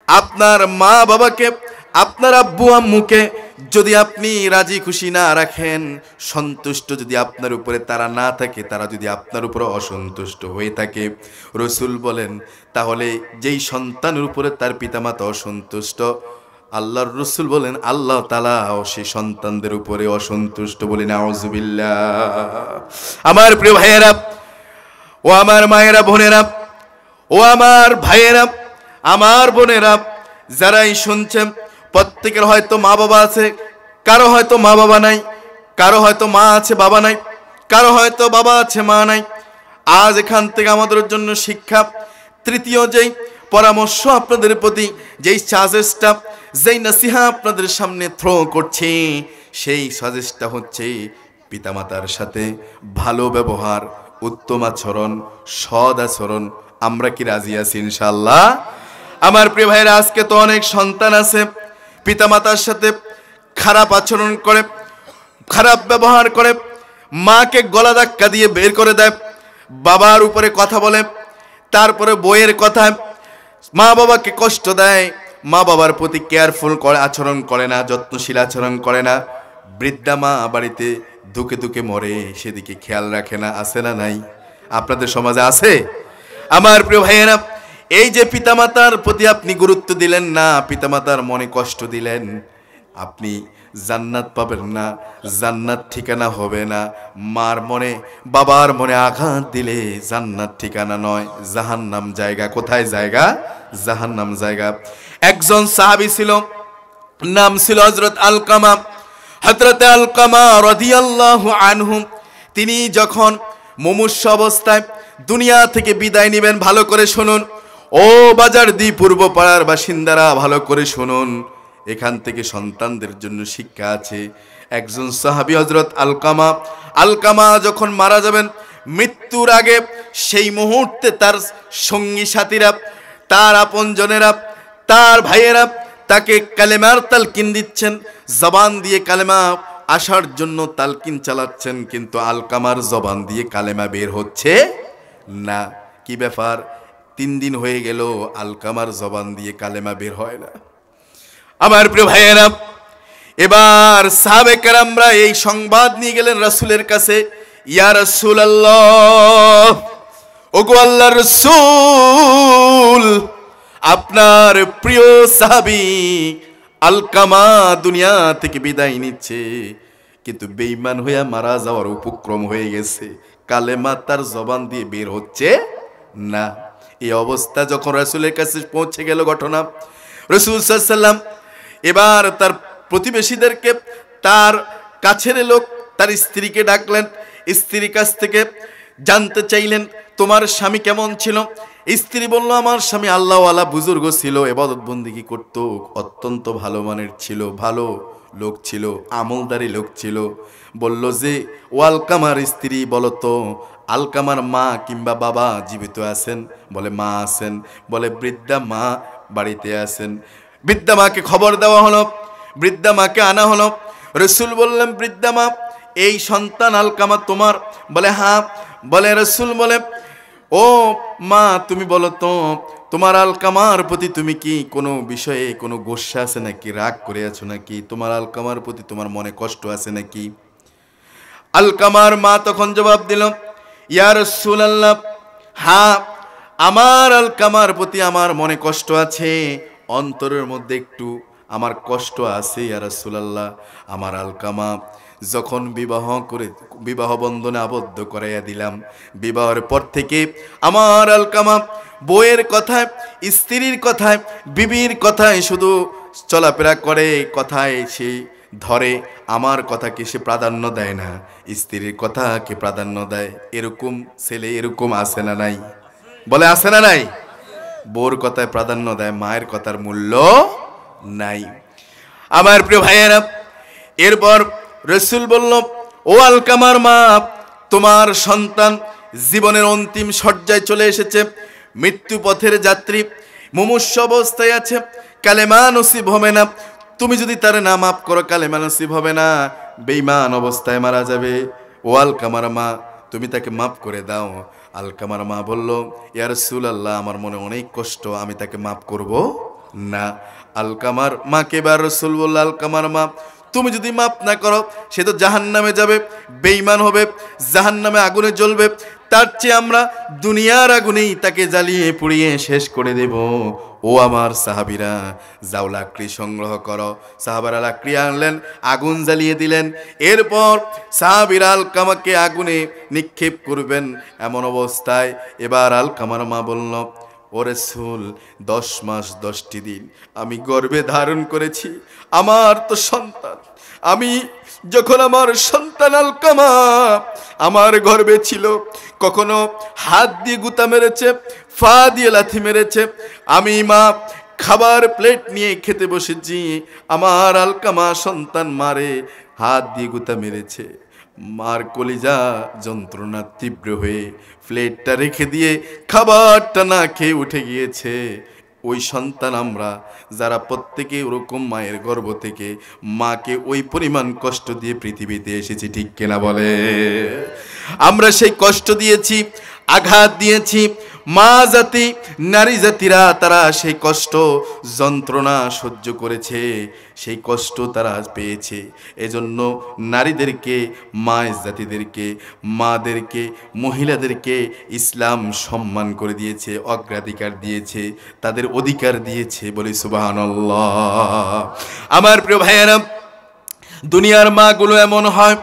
আপনার মা বাবাকে, আপনার আব্বু আম্মুকে যদি আপনি রাজি খুশি না রাখেন, সন্তুষ্ট যদি আপনার উপরে তারা না থাকে, তারা যদি আপনার উপরে অসন্তুষ্ট হয়ে থাকে, রসুল বলেন তাহলে যেই সন্তানের উপরে তার পিতামাতা অসন্তুষ্ট, আল্লাহর রসুল বলেন আল্লাহ তাআলাও সেই সন্তানদের উপরে অসন্তুষ্ট। বলি নাউজুবিল্লাহ। আমার প্রিয় ভাইয়েরা, ও আমার মায়েরা, বোনেরা, ও আমার ভাইয়েরা, আমার বোনেরা, যারাই শুনছেন, প্রত্যেকের হয়তো মা বাবা আছে, কারো হয়তো মা বাবা নাই, কারো হয়তো মা আছে বাবা নাই, কারো হয়তো বাবা আছে মা নাই। আজ এখান থেকে আমাদের জন্য শিক্ষা, তৃতীয় যেই পরামর্শ আপনাদের প্রতি, যেই সাজেস্টটা, যেই নসিহা আপনাদের সামনে থ্রো করছি, সেই সাজেস্টটা হচ্ছে পিতামাতার সাথে ভালো ব্যবহার, উত্তম আচরণ, সদ আচরণ। আমরা কি রাজি আছি ইনশাআল্লাহ? আমার প্রিয় ভাইরা, আজকে তো অনেক সন্তান আছে পিতামাতার সাথে খারাপ আচরণ করে, খারাপ ব্যবহার করে, মাকে গলা ধাক্কা দিয়ে বের করে দেয়, বাবার উপরে কথা বলে, তারপরে বইয়ের কথায় মা বাবাকে কষ্ট দেয়, মা বাবার প্রতি কেয়ারফুল করে আচরণ করে না, যত্নশীল আচরণ করে না। বৃদ্ধা মা বাড়িতে দুকে দুকে মরে, সেদিকে খেয়াল রাখে না। আছে না নাই? আপনাদের সমাজে আছে? আমার প্রিয় ভাইয়েরা, এই যে পিতামাতার প্রতি আপনি গুরুত্ব দিলেন না, পিতামাতার মনে কষ্ট দিলেন, আপনি জান্নাত পাবেন না, জান্নাত ঠিকানা হবে না। মার মনে, বাবার মনে আঘাত দিলে জান্নাত ঠিকানা নয়, জাহান্নাম জায়গা। কোথায় জায়গা? জাহান্নাম জায়গা। একজন সাহাবী ছিল, নাম ছিল হযরত আলকামা। হযরত আলকামা রাদিয়াল্লাহু আনহু, তিনি যখন মুমূর্ষু অবস্থায় দুনিয়া থেকে বিদায় নেবেন, ভালো করে শুনুন ও বাজার দি পূর্ব পাড়ার বাসিন্দারা, ভালো করে শুনুন, এখান থেকে সন্তানদের জন্য শিক্ষা আছে। একজন সাহাবী হযরত আলকামা, আলকামা যখন মারা যাবেন, মৃত্যুর আগে সেই মুহূর্তে তার সঙ্গী সাথীরা, তার আপনজনেরা, তার ভাইয়েরা তাকে কালেমার তালকিন দিচ্ছেন, জবান দিয়ে কালেমা আসার জন্য তালকিন চালাচ্ছেন, কিন্তু আলকামার জবান দিয়ে কালেমা বের হচ্ছে না। কি ব্যাপার? 3 দিন হয়ে গেল আলকামার জবান দিয়ে কালেমা বের হয় না। আমার প্রিয় ভাইয়েরা, এবার সাহাবে কেরামরা এই সংবাদ নিয়ে গেলেন রাসূলের কাছে। ইয়া রাসূলুল্লাহ, ওগো আল্লাহর রাসূল, আপনার প্রিয় সাহাবী আলকামা দুনিয়া থেকে বিদায় নিচ্ছে, কিন্তু বেঈমান হইয়া মারা যাওয়ার উপক্রম হয়ে গেছে, কালেমা তার জবান দিয়ে বের হচ্ছে না। এই অবস্থা যখন রাসূলের কাছে পৌঁছে গেল ঘটনা, রাসূল সাল্লাল্লাহু আলাইহি ওয়াসাল্লাম এবার তার প্রতিবেশীদেরকে, তার কাছের লোক, তার স্ত্রীকে ডাকলেন, স্ত্রীর কাছ থেকে জানতে চাইলেন তোমার স্বামী কেমন ছিল। স্ত্রী বলল আমার স্বামী আল্লাহওয়ালা বুজুর্গ ছিল, ইবাদত বন্দেগী করত, অত্যন্ত ভালো মানের ছিল, ভালো লোক ছিল, আমলদারি লোক ছিল। বলল যে ও আলকামার স্ত্রী, বলতো আলকামার মা কিংবা বাবা জীবিত আছেন? বলে মা আছেন। বলে বৃদ্ধা মা বাড়িতে আছেন। বৃদ্ধা মাকে খবর দেওয়া হলো, বৃদ্ধা মাকে আনা হলো। রাসূল বললেন বৃদ্ধা মা, এই সন্তান আলকামা তোমার? বলে হ্যাঁ। বলে রাসূল বলে ও মা, তুমি বলো তো তোমার আলকামার প্রতি তুমি কি কোনো বিষয়ে কোনো গোসা আছে নাকি, রাগ করে আছো নাকি, তোমার আলকামার প্রতি তোমার মনে কষ্ট আছে নাকি? আলকামার মা তখন জবাব দিল, ইয়া রাসূলুল্লাহ, হ্যাঁ আমার আলকামার প্রতি আমার মনে কষ্ট আছে, অন্তরের মধ্যে একটু আমার কষ্ট আছে ইয়া রাসূলুল্লাহ। আমার আলকামা যখন বিবাহ বন্ধনে আবদ্ধ করাইয়া দিলাম, বিবাহের পর থেকে আমার আলকামা বউয়ের কথায়, স্ত্রীর কথায়, বিবির কথায় শুধু চলাফেরা করে, কথায় সে ধরে, আমার কথাকে সে প্রাধান্য দেয় না, স্ত্রীর কথাকে প্রাধান্য দেয়। এরকম ছেলে এরকম আছে না নাই? বলে আছে না নাই? বউর কথায় প্রাধান্য দেয়, মায়ের কথার মূল্য নাই। আমার প্রিয় ভাইয়েরা, এরপর রাসূল বলল ও আলকামার মা, তোমার সন্তান জীবনের অন্তিম শয্যায় চলে এসেছে, মৃত্যু পথের যাত্রী, মুমূর্ষু অবস্থায় আছে, কালেমা নসিব হবে না। তুমি যদি তার না মাফ করো, কালেমা নসিব হবে না, বেঈমান অবস্থায় মারা যাবে। ও আলকামার মা, তুমি তাকে মাফ করে দাও। আলকামার মা বলল ইয়া রাসূলুল্লাহ, আমার মনে অনেক কষ্ট, আমি তাকে মাফ করব না, আলকামার মাকে এবার রাসূল বলল, আলকামার মা, তুমি যদি মাফ না করো সে তো জাহান্নামে যাবে, বেঈমান হবে, জাহান্নামে আগুনে জ্বলবে। তার চেয়ে আমরা দুনিয়ার আগুনেই তাকে জ্বালিয়ে পুড়িয়ে শেষ করে দেব। ও আমার সাহাবীরা, যাও লাকড়ি সংগ্রহ করো। সাহাবারা লাকড়ি আনলেন, আগুন জ্বালিয়ে দিলেন। এরপর সাহাবীরা আলকামাকে আগুনে নিক্ষেপ করবেন। এমন অবস্থায় এবার আলকামার মা বলল, ও রাসূল, 10 মাস 10টি দিন আমি গর্ভে ধারণ করেছি, আমার তো সন্তান। আমি যখন আমার সন্তান আলকামা আমার গর্ভে ছিল, কখনো হাত দিয়ে গুতা মেরেছে, ফা দিয়ে লাথি মেরেছে, আমি মা খাবার প্লেট নিয়ে খেতে বসেছি, আমার আলকামা সন্তান মারে হাত দিয়ে গুতা মেরেছে। মার কলিজা যন্ত্রণা তীব্র হয়ে প্লেটটা রেখে দিয়ে খাবারটা না খেয়ে উঠে গিয়েছে। ওই সন্তান আমরা যারা প্রত্যেকে ওরকম মায়ের গর্ভ থেকে মাকে ওই পরিমাণ কষ্ট দিয়ে পৃথিবীতে এসেছি, ঠিক কিনা বলে? আমরা সেই কষ্ট দিয়েছি, আঘাত দিয়েছি। মা জাতি, নারী জাতিরা তারা সেই কষ্ট যন্ত্রণা সহ্য করেছে, সেই কষ্ট তারা পেয়েছে। এজন্য নারীদেরকে, মা জাতিদেরকে, মাদেরকে, মহিলাদেরকে ইসলাম সম্মান করে দিয়েছে, অগ্রাধিকার দিয়েছে, তাদের অধিকার দিয়েছে। বলি সুবহানাল্লাহ। আমার প্রিয় ভাইয়েরা, দুনিয়ার মাগুলো এমন হয়।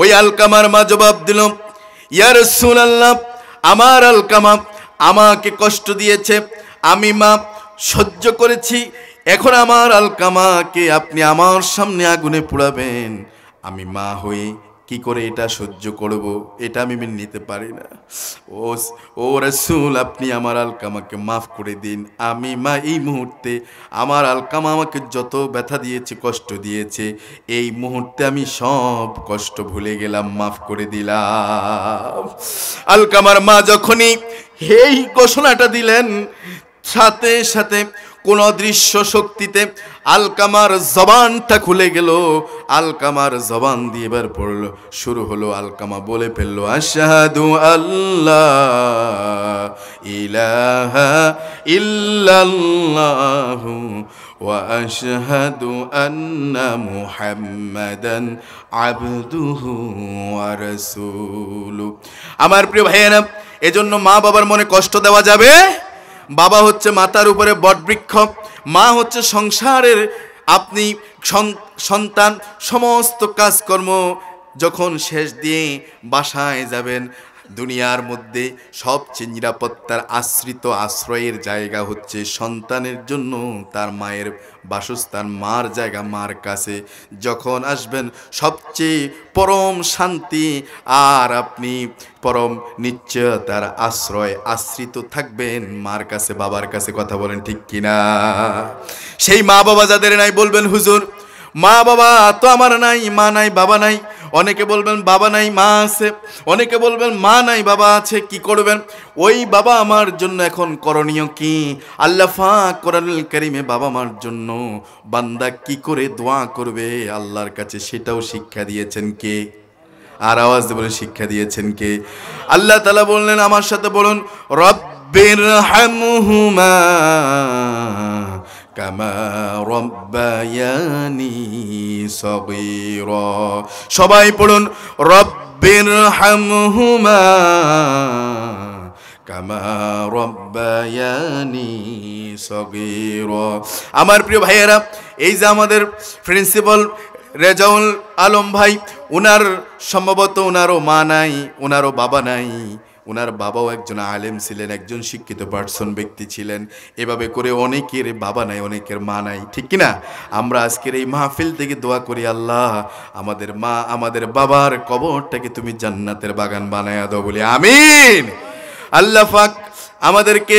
ওই আলকামার মা জবাব দিল, ইয়া রাসূলুল্লাহ, আমার আলকামা আমাকে কষ্ট দিয়েছে, আমি মা সহ্য করেছি, এখন আমার আলকামাকে আপনি আমার সামনে আগুনে পোড়াবেন, আমি মা হয়ে কি করে এটা সহ্য করব? এটা আমি মেনে নিতে পারি না। ও রাসূল, আপনি আমার আলকামাকে মাফ করে দিন। আমি মা এই মুহূর্তে আমার আলকামা আমাকে যত ব্যথা দিয়েছে, কষ্ট দিয়েছে, এই মুহূর্তে আমি সব কষ্ট ভুলে গেলাম, মাফ করে দিলাম। আলকামার মা যখনই এই ঘোষণাটা দিলেন, সাথে সাথে কোন অদৃশ্য শক্তিতে আলকামার জবানটা খুলে গেল। আলকামার জবান দিয়ে এবার পড়ল, শুরু হলো। আলকামা বলে ফেললো, আশহাদু আল্লাহ ইলাহা ইল্লাল্লাহু ওয়া আশহাদু আন্না মুহাম্মাদান আবদুহু ওয়া রাসূলুহু। আমার প্রিয় ভাইয়েরা, এজন্য মা বাবার মনে কষ্ট দেওয়া যাবে? বাবা হচ্ছে মাথার উপরে বটবৃক্ষ, মা হচ্ছে সংসারের আপনি সন্তান। সমস্ত কাজকর্ম যখন শেষ দিয়ে বাসায় যাবেন, দুনিয়ার মধ্যে সবচেয়ে নিরাপত্তার আশ্রিত আশ্রয়ের জায়গা হচ্ছে সন্তানের জন্য তার মায়ের বাসস্থান, মার জায়গা, মার কাছে যখন আসবেন সবচেয়ে পরম শান্তি আর আপনি পরম নিশ্চয়তার আশ্রয় আশ্রিত থাকবেন মার কাছে, বাবার কাছে। কথা বলেন ঠিক কিনা? সেই মা বাবা যাদের নাই, বলবেন হুজুর মা বাবা তো আমার নাই, মা নাই, বাবা নাই। অনেকে বলবেন বাবা নাই, মা আছে। অনেকে বলবেন মা নাই, বাবা আছে। কি করবেন? ওই বাবা আমার জন্য এখন করণীয় কি? আল্লাহ পাক কোরআনুল কারীমে বাবা মার জন্য বান্দা কি করে দোয়া করবে আল্লাহর কাছে সেটাও শিক্ষা দিয়েছেন কে? আর আওয়াজ দিয়ে বলে শিক্ষা দিয়েছেন কে? আল্লাহ তাআলা বললেন, আমার সাথে বলুন, রব্বিরহামহুমা কামা রব্বায়ানি সগীরা। সবাই পড়ুন, রব্বিরহামহুমা কামা রব্বায়ানি সগীরা। আমার প্রিয় ভাইয়েরা, এই যে আমাদের প্রিন্সিপাল রেজাউল আলম ভাই, উনার সম্ভবত উনারও মা নাই, উনারও বাবা নাই। উনার বাবাও একজন আলেম ছিলেন, একজন শিক্ষিত পার্সন ব্যক্তি ছিলেন। এভাবে করে অনেকের বাবা নাই, অনেকের মা নাই, ঠিক কিনা? আমরা আজকের এই মাহফিল থেকে দোয়া করি, আল্লাহ আমাদের মা, আমাদের বাবার কবরটাকে তুমি জান্নাতের বাগান বানায়া দাও বলি আমিন। আল্লাহ পাক আমাদেরকে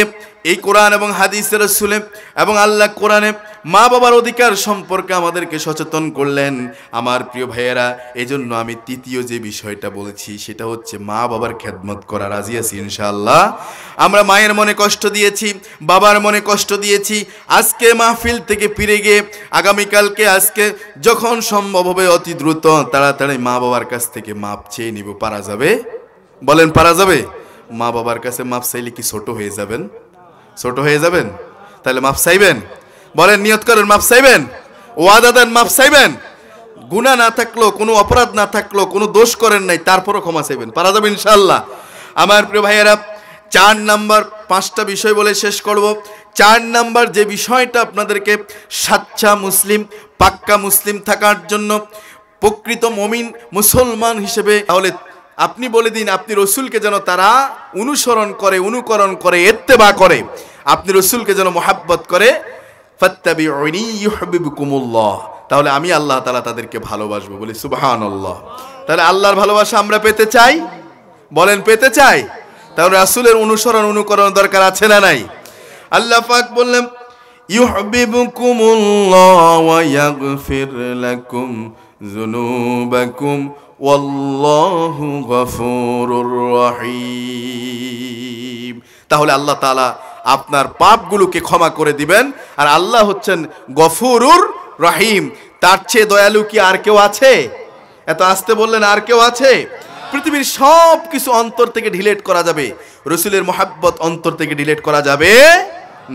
এই কোরআন এবং হাদিসের রাসূলে এবং আল্লাহ কোরআনে মা বাবার অধিকার সম্পর্কে আমাদেরকে সচেতন করলেন। আমার প্রিয় ভাইয়েরা, এজন্য আমি তৃতীয় যে বিষয়টা বলেছি সেটা হচ্ছে মা বাবার খেদমত করা। রাজি আছি ইনশাআল্লাহ? আমরা মায়ের মনে কষ্ট দিয়েছি, বাবার মনে কষ্ট দিয়েছি। আজকে মাহফিল থেকে ফিরে গিয়ে আগামীকালকে, আজকে যখন সম্ভব হবে অতি দ্রুত তাড়াতাড়ি মা বাবার কাছ থেকে মাপ চেয়ে নিব। পারা যাবে? বলেন পারা যাবে? মা বাবার কাছে মাপ চাইলে কি ছোট হয়ে যাবেন? ছোট হয়ে যাবেন? তাহলে মাপ চাইবেন? বলেন নিয়ত করেন মাফ চাইবেন, ওয়াদা দেন মাফ চাইবেন। গুনাহ না থাকলো, কোনো অপরাধ না থাকলো, কোনো দোষ করেন নাই, তারপরও ক্ষমা চাইবেন, পারা যাবে ইনশাআল্লাহ। আমার প্রিয় ভাইয়েরা, 4 নাম্বার, 5টা বিষয় বলে শেষ করব। 4 নাম্বার যে বিষয়টা আপনাদেরকে সাচ্চা মুসলিম, পাক্কা মুসলিম থাকার জন্য, প্রকৃত মুমিন মুসলমান হিসেবে, তাহলে আপনি বলে দিন আপনি রসুলকে যেন তারা অনুসরণ করে, অনুকরণ করে, ইত্তেবা করে, আপনি রসুলকে যেন মোহাব্বত করে। ফাত্তাবিউনি ইউহিব্বুকুমুল্লাহ, তাহলে আমি আল্লাহ তাআলা তাদেরকে ভালোবাসবো। বলি সুবহানাল্লাহ। তাহলে আল্লাহর ভালোবাসা আমরা পেতে চাই, বলেন পেতে চাই। তাহলে রাসূলের অনুসরণ অনুকরণ দরকার আছে না নাই? আল্লাহ পাক বললেন ইউহিব্বুকুমুল্লাহ ওয়া ইয়াগফির লাকুম যুনুবাকুম ওয়াল্লাহু গফুরুর রহিম। তাহলে আল্লাহ তাআলা আপনার পাপগুলোকে ক্ষমা করে দিবেন, আর আল্লাহ হচ্ছেন গফুরুর রহিম। তার চেয়ে দয়ালু কি আর কেউ আছে? এত আসতে বললেন, আর কেউ আছে? পৃথিবীর সব কিছু অন্তর থেকে ডিলিট করা যাবে, রসুলের মোহাব্বত অন্তর থেকে ডিলিট করা যাবে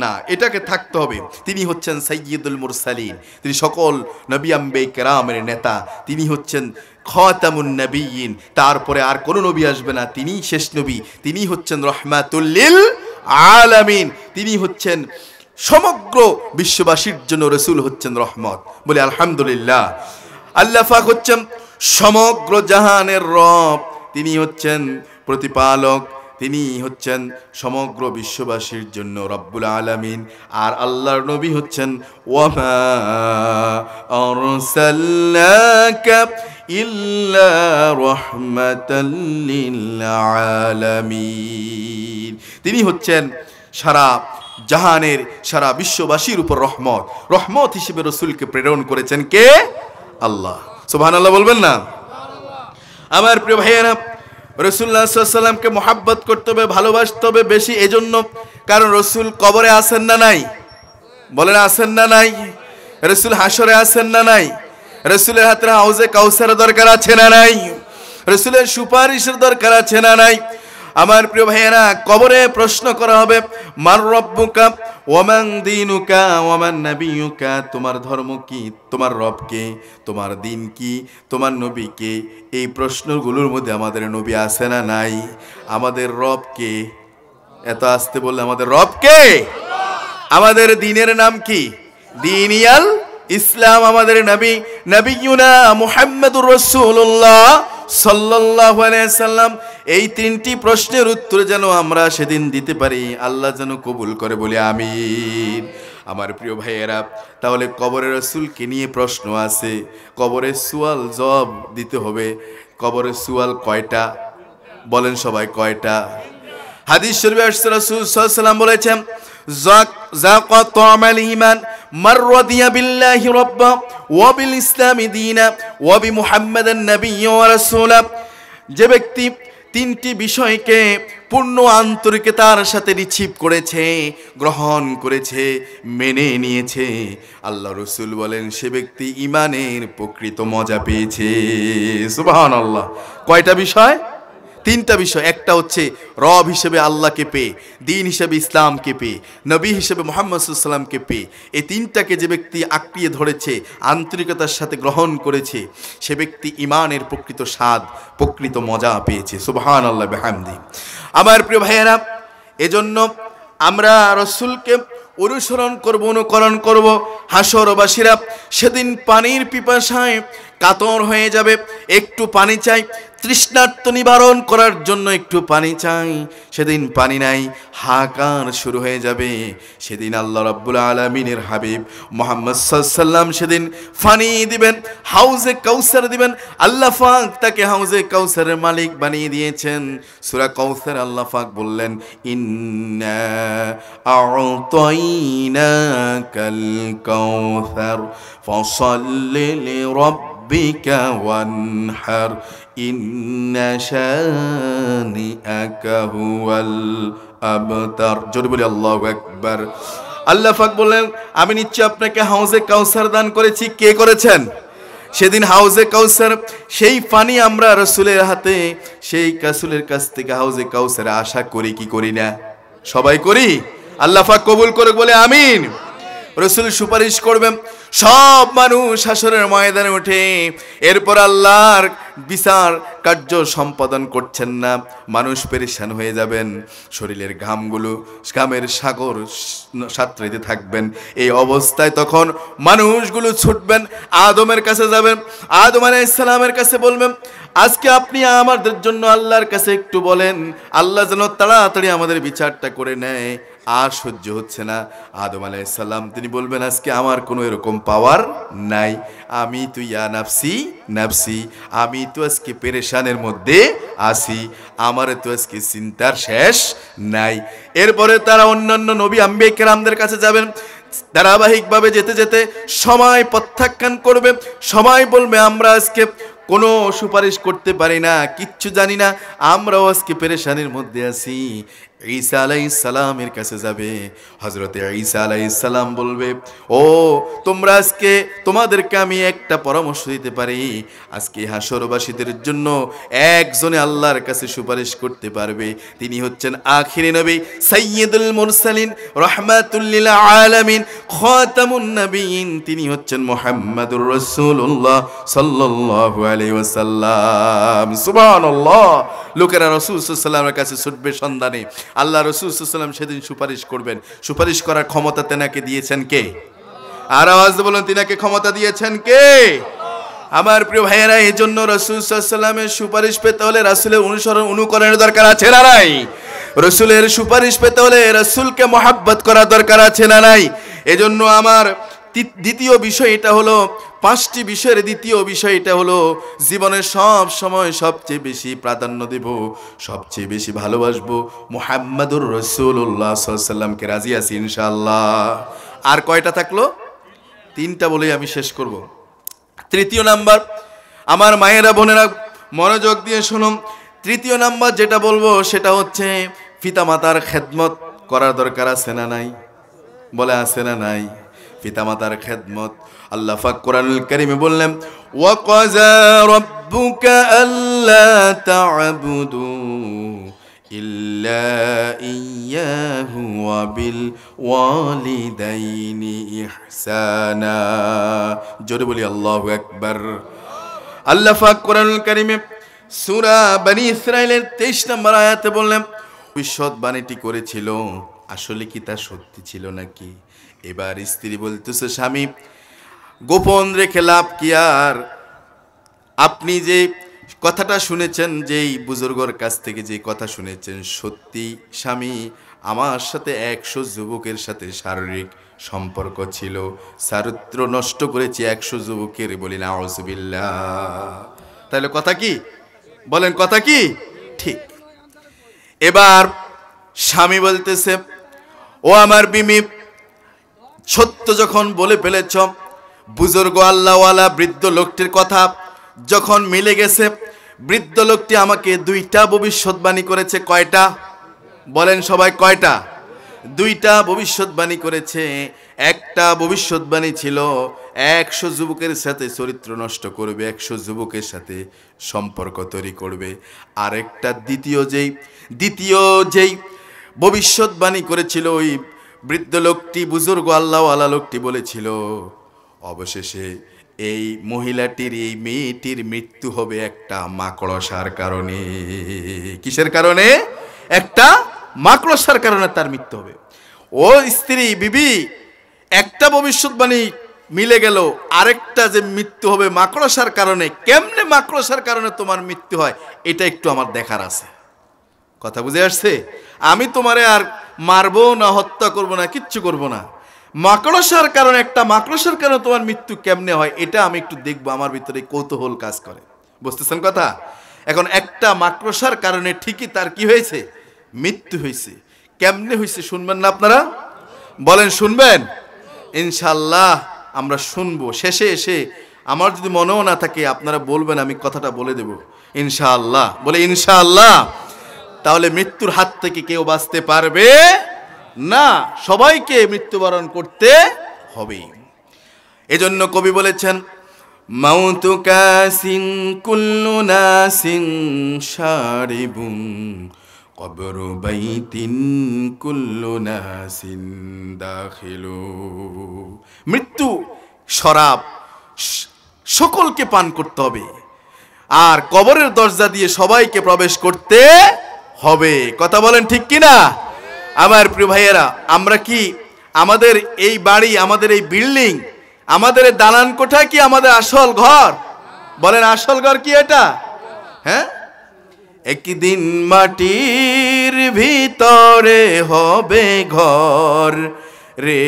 না, এটাকে থাকতে হবে। তিনি হচ্ছেন সাইয়্যিদুল মুরসালিন, তিনি সকল নবী আম্বিয়া কেরামের নেতা, তিনি হচ্ছেন খাতামুন নবিয়্যিন, তারপরে আর কোনো নবী আসবে না, তিনিই শেষ নবী। তিনি হচ্ছেন রহমাতুল লিল আলামিন, তিনি হচ্ছেন সমগ্র বিশ্ববাসীর জন্য রসুল হচ্ছেন রহমত। বলি আলহামদুলিল্লাহ। আল্লাহ পাক হচ্ছেন সমগ্র জাহানের রব, তিনি হচ্ছেন প্রতিপালক, তিনি হচ্ছেন সমগ্র বিশ্ববাসীর জন্য রব্বুল আলামিন। আর আল্লাহর নবী হচ্ছেন ওয়ামা আরসালনাকা ইল্লা রাহমাতাল লিল আলামিন, তিনি হচ্ছেন সারা জাহানের, সারা বিশ্ববাসীর উপর রহমত। রহমত হিসেবে রসুলকে প্রেরণ করেছেন কে? আল্লাহ। সুবহানাল্লাহ বলবেন না? আমার প্রিয় ভাইয়েরা, রাসূলুল্লাহ সাল্লাল্লাহু আলাইহি ওয়াসাল্লামকে মহব্বত করতে হবে, ভালোবাসতে হবে বেশি। এজন্য কারণ রসুল কবরে আছেন না নাই? বলেন আছেন না নাই? রসুল হাসরে আছেন না নাই? রসুলের হাতে হাউজে কাউসারের দরকার আছে না নাই? রসুলের সুপারিশের দরকার আছে না নাই? আমার প্রিয় ভাইয়েরা, কবরে প্রশ্ন করা হবে মান রব্বুকা ওয়ামান দীনুকা ওয়ামান নাবিয়ুকা, তোমার ধর্ম কি, তোমার রব কে, তোমার দিন কি, তোমার নবী কে। এই প্রশ্নগুলোর মধ্যে আমাদের নবী আছে না নাই? আমাদের রব কে? এত আসতে বললে, আমাদের রব কে? আমাদের দ্বীনের নাম কি? দ্বীনিয়াল ইসলাম। আমাদের নবী নবিয়ুনা মুহাম্মদুর রাসূলুল্লাহ সাল্লাল্লাহু আলাইহি সাল্লাম। এই 3টি প্রশ্নের উত্তর যেন আমরা সেদিন দিতে পারি, আল্লাহ যেন কবুল করে, বলি আমিন। আমার প্রিয় ভাইয়েরা, তাহলে কবরে রাসূলকে নিয়ে প্রশ্ন আছে, কবরের সুয়াল জবাব দিতে হবে। কবরের সুয়াল কয়টা? বলেন সবাই কয়টা? হাদিস শরীফে আসছে রাসূল সাল্লাল্লাহু আলাইহি সাল্লাম বলেছেন যাকা তা'মাল ঈমান মান রাদিয়া বিল্লাহি রাব্বা ওয়া বিল ইসলামি দীনা ওয়া বি মুহাম্মাদান নাবিয়্যা ওয়া রাসূলা, যে ব্যক্তি 3টি বিষয়কে পূর্ণ আন্তরিকতার সাথে রিসিভ করেছে, গ্রহণ করেছে, মেনে নিয়েছে, আল্লাহ রসুল বলেন সে ব্যক্তি ঈমানের প্রকৃত মজা পেয়েছে। সুবহানাল্লাহ। কয়টা বিষয়? 3টা বিষয়। একটা হচ্ছে রব হিসেবে আল্লাহকে পেয়ে, দিন হিসেবে ইসলামকে পেয়ে, নবী হিসেবে মুহাম্মদ সাল্লাল্লাহু আলাইহি ওয়াসাল্লামকে পেয়ে, এই 3টাকে যে ব্যক্তি আঁকড়িয়ে ধরেছে, আন্তরিকতার সাথে গ্রহণ করেছে, সে ব্যক্তি ঈমানের প্রকৃত স্বাদ, প্রকৃত মজা পেয়েছে। সুবহানাল্লাহ বিহামদি। আমার প্রিয় ভাইয়েরা, এজন্য আমরা রাসূলকে অনুসরণ করব, অনুকরণ করব। হাসরবাসীরা সেদিন পানির পিপাসায় কাতর হয়ে যাবে, একটু পানি চাই, তৃষ্ণার্ত নিবারণ করার জন্য একটু পানি চাই, সেদিন পানি নাই, হাহাকার শুরু হয়ে যাবে। সেদিন আল্লাহ রাব্বুল আলামিনের হাবিব মুহাম্মদ সাল্লাল্লাহু আলাইহি ওয়াসাল্লাম সেদিন পানি দিবেন, হাউজে কাউসার দিবেন। আল্লাহ পাক তাকে হাউজে কাউসারের মালিক বানিয়ে দিয়েছেন। সূরা কাউসার আল্লাহ পাক বললেন ইন্না আ'তাইনাকাল কাউসার ফাসাল্লি লিরাব্বিকা ওয়ানহার ইন্না শানিআকা হুয়াল আবতার। জোরে বলি আল্লাহু আকবার। আল্লাহ পাক বললেন আমি নিশ্চয় আপনাকে হাউজে কাউসার দান করেছি। কে করেছেন? সেদিন হাউজে কাউসার, সেই পানি আমরা রাসূলের হাতে, সেই রাসূলের কাছ থেকে হাউজে কাউসার আশা করি কি করি না? সবাই করি। আল্লাহ পাক কবুল করে বলে আমিন। রাসূল সুপারিশ করবেন, সব মানুষ হাসরের ময়দানে উঠে। এরপর আল্লাহর বিচার কার্য সম্পাদন করছেন না, মানুষ পেরেশান হয়ে যাবেন, শরীরের ঘামের সাগর সাঁতরাইতে থাকবেন। এই অবস্থায় তখন মানুষগুলো ছুটবেন, আদমের কাছে যাবেন, আদম আলাইহিস সালামের কাছে বলবেন, আজকে আপনি আমাদের জন্য আল্লাহর কাছে একটু বলেন, আল্লাহ যেন তাড়াতাড়ি আমাদের বিচারটা করে নেয়, আর সহ্য হচ্ছে না। আদম আলাইহিস সালাম তিনি বলবেন, আজকে আমার কোনো এরকম পাওয়ার নাই, আমি তো ইয়া নাফসি নাফসি, আমি তো আজকে পেরেশানের মধ্যে আছি, আমার তো আজকে চিন্তার শেষ নাই। এরপরে তারা অন্যান্য নবী আম্বিয়া কেরামদের কাছে যাবেন, ধারাবাহিকভাবে যেতে যেতে সময় প্রত্যাখ্যান করবে, সময় বলবে আমরা আজকে কোনো সুপারিশ করতে পারি না, কিচ্ছু জানি না, আমরাও আজকে পেরেশানির মধ্যে আছি। ঈসা আলাইহিস সালামের কাছে যাবে, হযরতে ঈসা আলাইহিস সালাম বলবে, ও তোমরা আজকে, তোমাদেরকে আমি একটা পরামর্শ দিতে পারি, আজকে হাসরবাসীদের জন্য একজনে আল্লাহর কাছে সুপারিশ করতে পারবে, তিনি হচ্ছেন আখিরি নবী, সাইয়্যিদুল মুরসালিন, রাহমাতুল লিল আলামিন, খাতামুন নবিয়্যিন, তিনি হচ্ছেন মুহাম্মাদুর রাসূলুল্লাহ সাল্লাল্লাহু আলাইহি ওয়াসাল্লাম। সুবহানাল্লাহ। লোকেরা রাসূল সাল্লাল্লাহু আলাইহি ওয়াসাল্লামের কাছে ছুটবে সন্ধানে। আল্লাহ রাসূল সাল্লাল্লাহু আলাইহি ওয়াসাল্লাম সেদিন সুপারিশ করবেন। সুপারিশ করার ক্ষমতা তেনাকে দিয়েছেন কে? আর আওয়াজ বলুন, তিনাকে ক্ষমতা দিয়েছেন কে? আমার প্রিয় ভাইয়েরা, এই জন্য রাসূল সাল্লাল্লাহু আলাইহি ওয়াসাল্লামের সুপারিশ পেতে হলে রাসূলের অনুকরণের দরকার আছে না নাই? রাসূলের সুপারিশ পেতে হলে রাসূলকে মহব্বত করা দরকার আছে না নাই? এজন্য আমার দ্বিতীয় বিষয় এটা হলো, 5টি বিষয়ের দ্বিতীয় বিষয় এটা হলো, জীবনের সব সময় সবচেয়ে বেশি প্রাধান্য দেব, সবচেয়ে বেশি ভালোবাসবো মুহাম্মাদুর রাসূলুল্লাহ সাল্লাল্লাহু আলাইহি ওয়াসাল্লামকে। রাজি আছি ইনশাআল্লাহ? আর কয়টা থাকলো? 3টা বলেই আমি শেষ করব। তৃতীয় নাম্বার, আমার মায়েরা বোনেরা মনোযোগ দিয়ে শুনুন, তৃতীয় নাম্বার যেটা বলবো সেটা হচ্ছে পিতামাতার খেদমত করার দরকার আছে না নাই? বলে আছে না নাই? পিতামাতার খেদমত, আল্লাহ পাক কোরআনুল কারীমে বললেন, ওয়া ক্বাযা রাব্বুকা আল্লা তা'বুদু ইল্লা ইয়্যাহু ওয়া বিল ওয়ালিদাইনি ইহসানা। জোরে বলি আল্লাহু আকবার। আল্লাহ পাক কোরআনুল কারীমে সূরা বনী ইসরাঈলের 23 নম্বর আয়াতে বললেন, ভবিষ্যৎবাণীটি করেছিল, আসলে কি তা সত্যি ছিল নাকি? এবার স্ত্রী বলতেছে, স্বামী গোপন রেখে লাভ কি আর? আপনি যে কথাটা শুনেছেন, যেই বুজুর্গর কাছ থেকে যে কথা শুনেছেন, সত্যি স্বামী আমার সাথে 100 যুবকের সাথে শারীরিক সম্পর্ক ছিল, চারিত্র নষ্ট করেছি 100 যুবকের। বলি নাউযুবিল্লাহ। তাহলে কথা কি? বলেন কথা কি? ঠিক। এবার স্বামী বলতেছে, ও আমার বিবি, সত্য যখন বলে ফেলেছ, বুজুর্গ আল্লাহওয়ালা বৃদ্ধ লোকটির কথা যখন মিলে গেছে, বৃদ্ধ লোকটি আমাকে 2টা ভবিষ্যৎবাণী করেছে। কয়টা? বলেন সবাই কয়টা? 2টা ভবিষ্যৎবাণী করেছে। একটা ভবিষ্যৎবাণী ছিল 100 যুবকের সাথে চরিত্র নষ্ট করবে, 100 যুবকের সাথে সম্পর্ক তৈরি করবে। আরেকটা দ্বিতীয় যেই ভবিষ্যৎবাণী করেছিল ওই বৃদ্ধ লোকটি, বুজুর্গ আল্লাহওয়ালা লোকটি বলেছিল, অবশেষে এই মহিলাটির, এই মেয়েটির মৃত্যু হবে একটা মাকড়সার কারণে। কিসের কারণে? একটা মাকড়সার কারণে তার মৃত্যু হবে। ও স্ত্রী, বিবি, একটা ভবিষ্যৎবাণী মিলে গেল, আরেকটা যে মৃত্যু হবে মাকড়সার কারণে। কেমনে মাকড়সার কারণে তোমার মৃত্যু হয়, এটা একটু আমার দেখার আছে। কথা বুঝে আসছে? আমি তোমারে আর মারবো না, হত্যা করবো না, কিচ্ছু করবো না। মাকড়সার কারণে, একটা মাকড়সার কারণে তোমার মৃত্যু কেমনে হয়, এটা আমি একটু দেখবো। আমার ভিতরে কৌতূহল কাজ করে। বুঝতেছেন কথা? এখন একটা মাকড়সার কারণে ঠিকই তার কি হয়েছে? মৃত্যু হয়েছে। কেমনে হয়েছে শুনবেন না আপনারা? বলেন শুনবেন? ইনশাআল্লাহ আমরা শুনবো। শেষে এসে আমার যদি মনেও না থাকে, আপনারা বলবেন, আমি কথাটা বলে দেব ইনশাআল্লাহ। বলে ইনশাআল্লাহ। তাহলে মৃত্যুর হাত থেকে কেউ বাঁচতে পারবে না, সবাইকে মৃত্যুবরণ করতে হবে। এজন্য কবি বলেছেন, মাউতু কাসিন কুল্লু নাসিন শারিবুন কবরু বাইতিন কুল্লু নাসিন দাখিলু। মৃত্যু শরাব সকলকে পান করতে হবে, আর কবরের দরজা দিয়ে সবাইকে প্রবেশ করতে হবে। কথা বলেন ঠিক কিনা? আমার প্রিয় ভাইয়েরা, আমরা কি আমাদের এই বাড়ি, আমাদের এই বিল্ডিং, আমাদের এই দালান কোঠা কি আমাদের আসল ঘর? বলেন আসল ঘর কি এটা? হ্যাঁ, একদিন মাটির ভিতরে হবে ঘর রে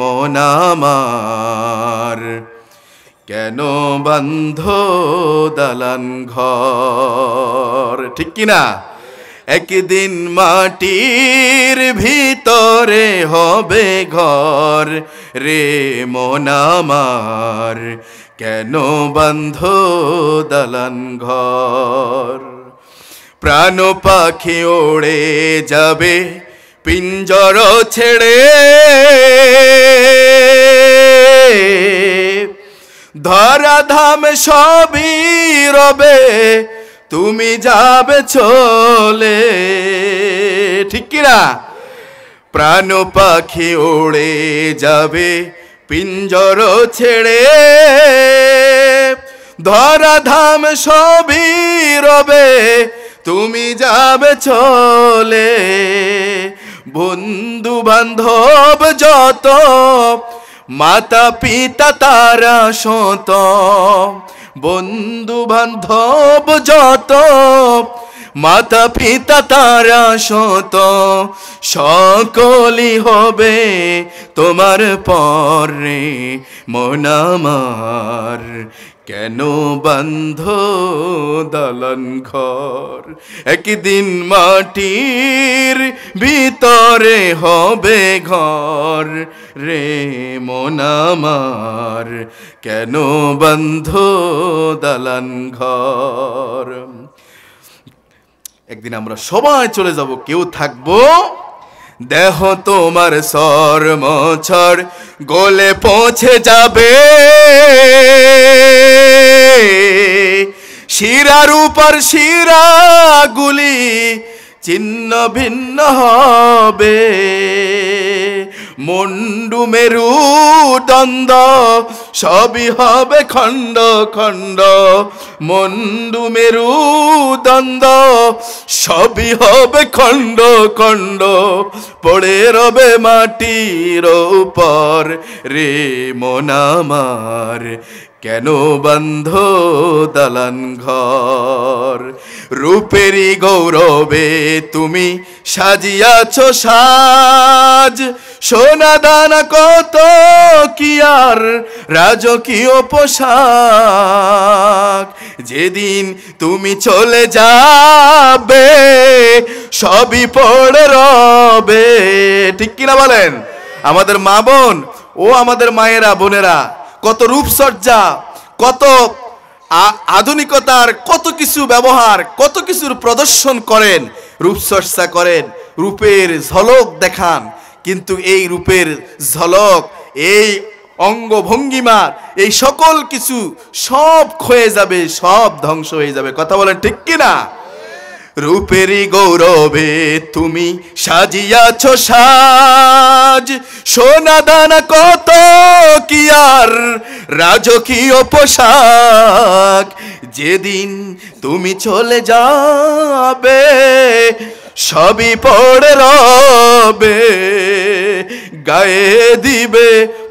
মন আমার, কেন বান্ধ দালান ঘর? ঠিক কিনা? একদিন মাটির ভিতরে হবে ঘর রে মন আমার, কেন বান্ধ দালান ঘর? প্রাণ পাখি ওড়ে যাবে পিঞ্জর ছেড়ে, ধরাধাম সবই রবে, তুমি যাবে চলে। ঠিক কিনা? প্রাণ পাখি ওড়ে যাবে পিঞ্জর ছেড়ে, ধরাধাম সবই রবে, তুমি যাবে চলে। বন্ধু বান্ধব যত, মাতা পিতা তারা শত, বন্ধু বান্ধব যত, মাতা পিতা তারা শত, সকলই হবে তোমার পরে মন আমার, কেন বান্ধ দালান ঘর? একদিন মাটির ভিতরে হবে ঘর রে মন আমার, কেন বান্ধ দালান ঘর? একদিন আমরা সবাই চলে যাব, কেউ থাকবো দেহ তোমার সরমছর গোলে পৌঁছে যাবে, শিরার উপর শিরাগুলি ছিন্ন ভিন্ন হবে, মুন্ডু মেরু দ্বন্দ্ব সবই হবে খণ্ড খণ্ড, মুন্ডু মেরু দ্বন্দ্ব সবই হবে খণ্ড খণ্ড, পড়ে রবে মাটির উপর রে মন আমার, কেন বান্ধ দালান ঘর? রূপেরই গৌরবে তুমি সাজিয়াছ সাজ, সোনা দানা কত কি আর রাজকীয় পোশাক, যেদিন তুমি চলে যাবে সবই পড়ে রবে। ঠিক কিনা বলেন? আমাদের মা বোন ও আমাদের মায়েরা বোনেরা কত রূপসজ্জা, কত আধুনিকতার কত কিছু ব্যবহার, কত কিছুর প্রদর্শন করেন, রূপচর্চা করেন, রূপের ঝলক দেখান, কিন্তু এই রূপের ঝলক, এই অঙ্গভঙ্গিমার এই সকল কিছু সব ক্ষয়ে যাবে, সব ধ্বংস হয়ে যাবে। কথা বলেন ঠিক কিনা? রূপেরই গৌরবে তুমি সাজিয়াছ সাজ, সোনা দানা কত কি আর রাজকীয় পোশাক, যেদিন তুমি চলে যাবে সবই পড়ে রবে, গায়ে দিবে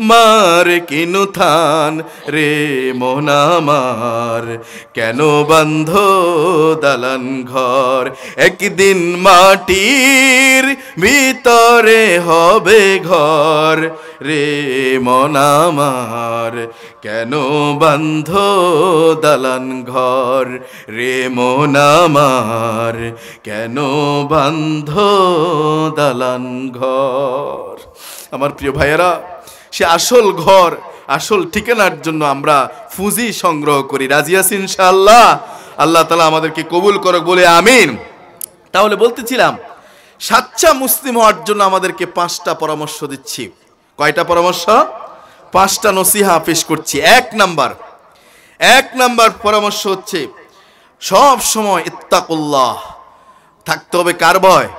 মার কিনু থান রে মন আমার, কেন বান্ধ দালান ঘর? একদিন মাটির ভিতরে হবে ঘর রে মন আমার, কেন বান্ধ দালান ঘর রে মন আমার, কেন বান্ধ দালান ঘর? আমার প্রিয় ভাইয়েরা, সে আসল ঘর, আসল ঠিকানার জন্য আমরা পুঁজি সংগ্রহ করি। রাজি আছি ইনশাআল্লাহ? আল্লাহ তাআলা আমাদেরকে কবুল করুক বলে আমিন। তাহলে বলতেছিলাম, সাচ্চা মুসলিম হওয়ার জন্য আমাদেরকে 5টা পরামর্শ দিচ্ছি। কয়টা পরামর্শ? 5টা নসিহা পেশ করছি। এক নাম্বার পরামর্শ হচ্ছে, সব সময় ইত্তাকুল্লাহ, থাকতে হবে কার ভয়?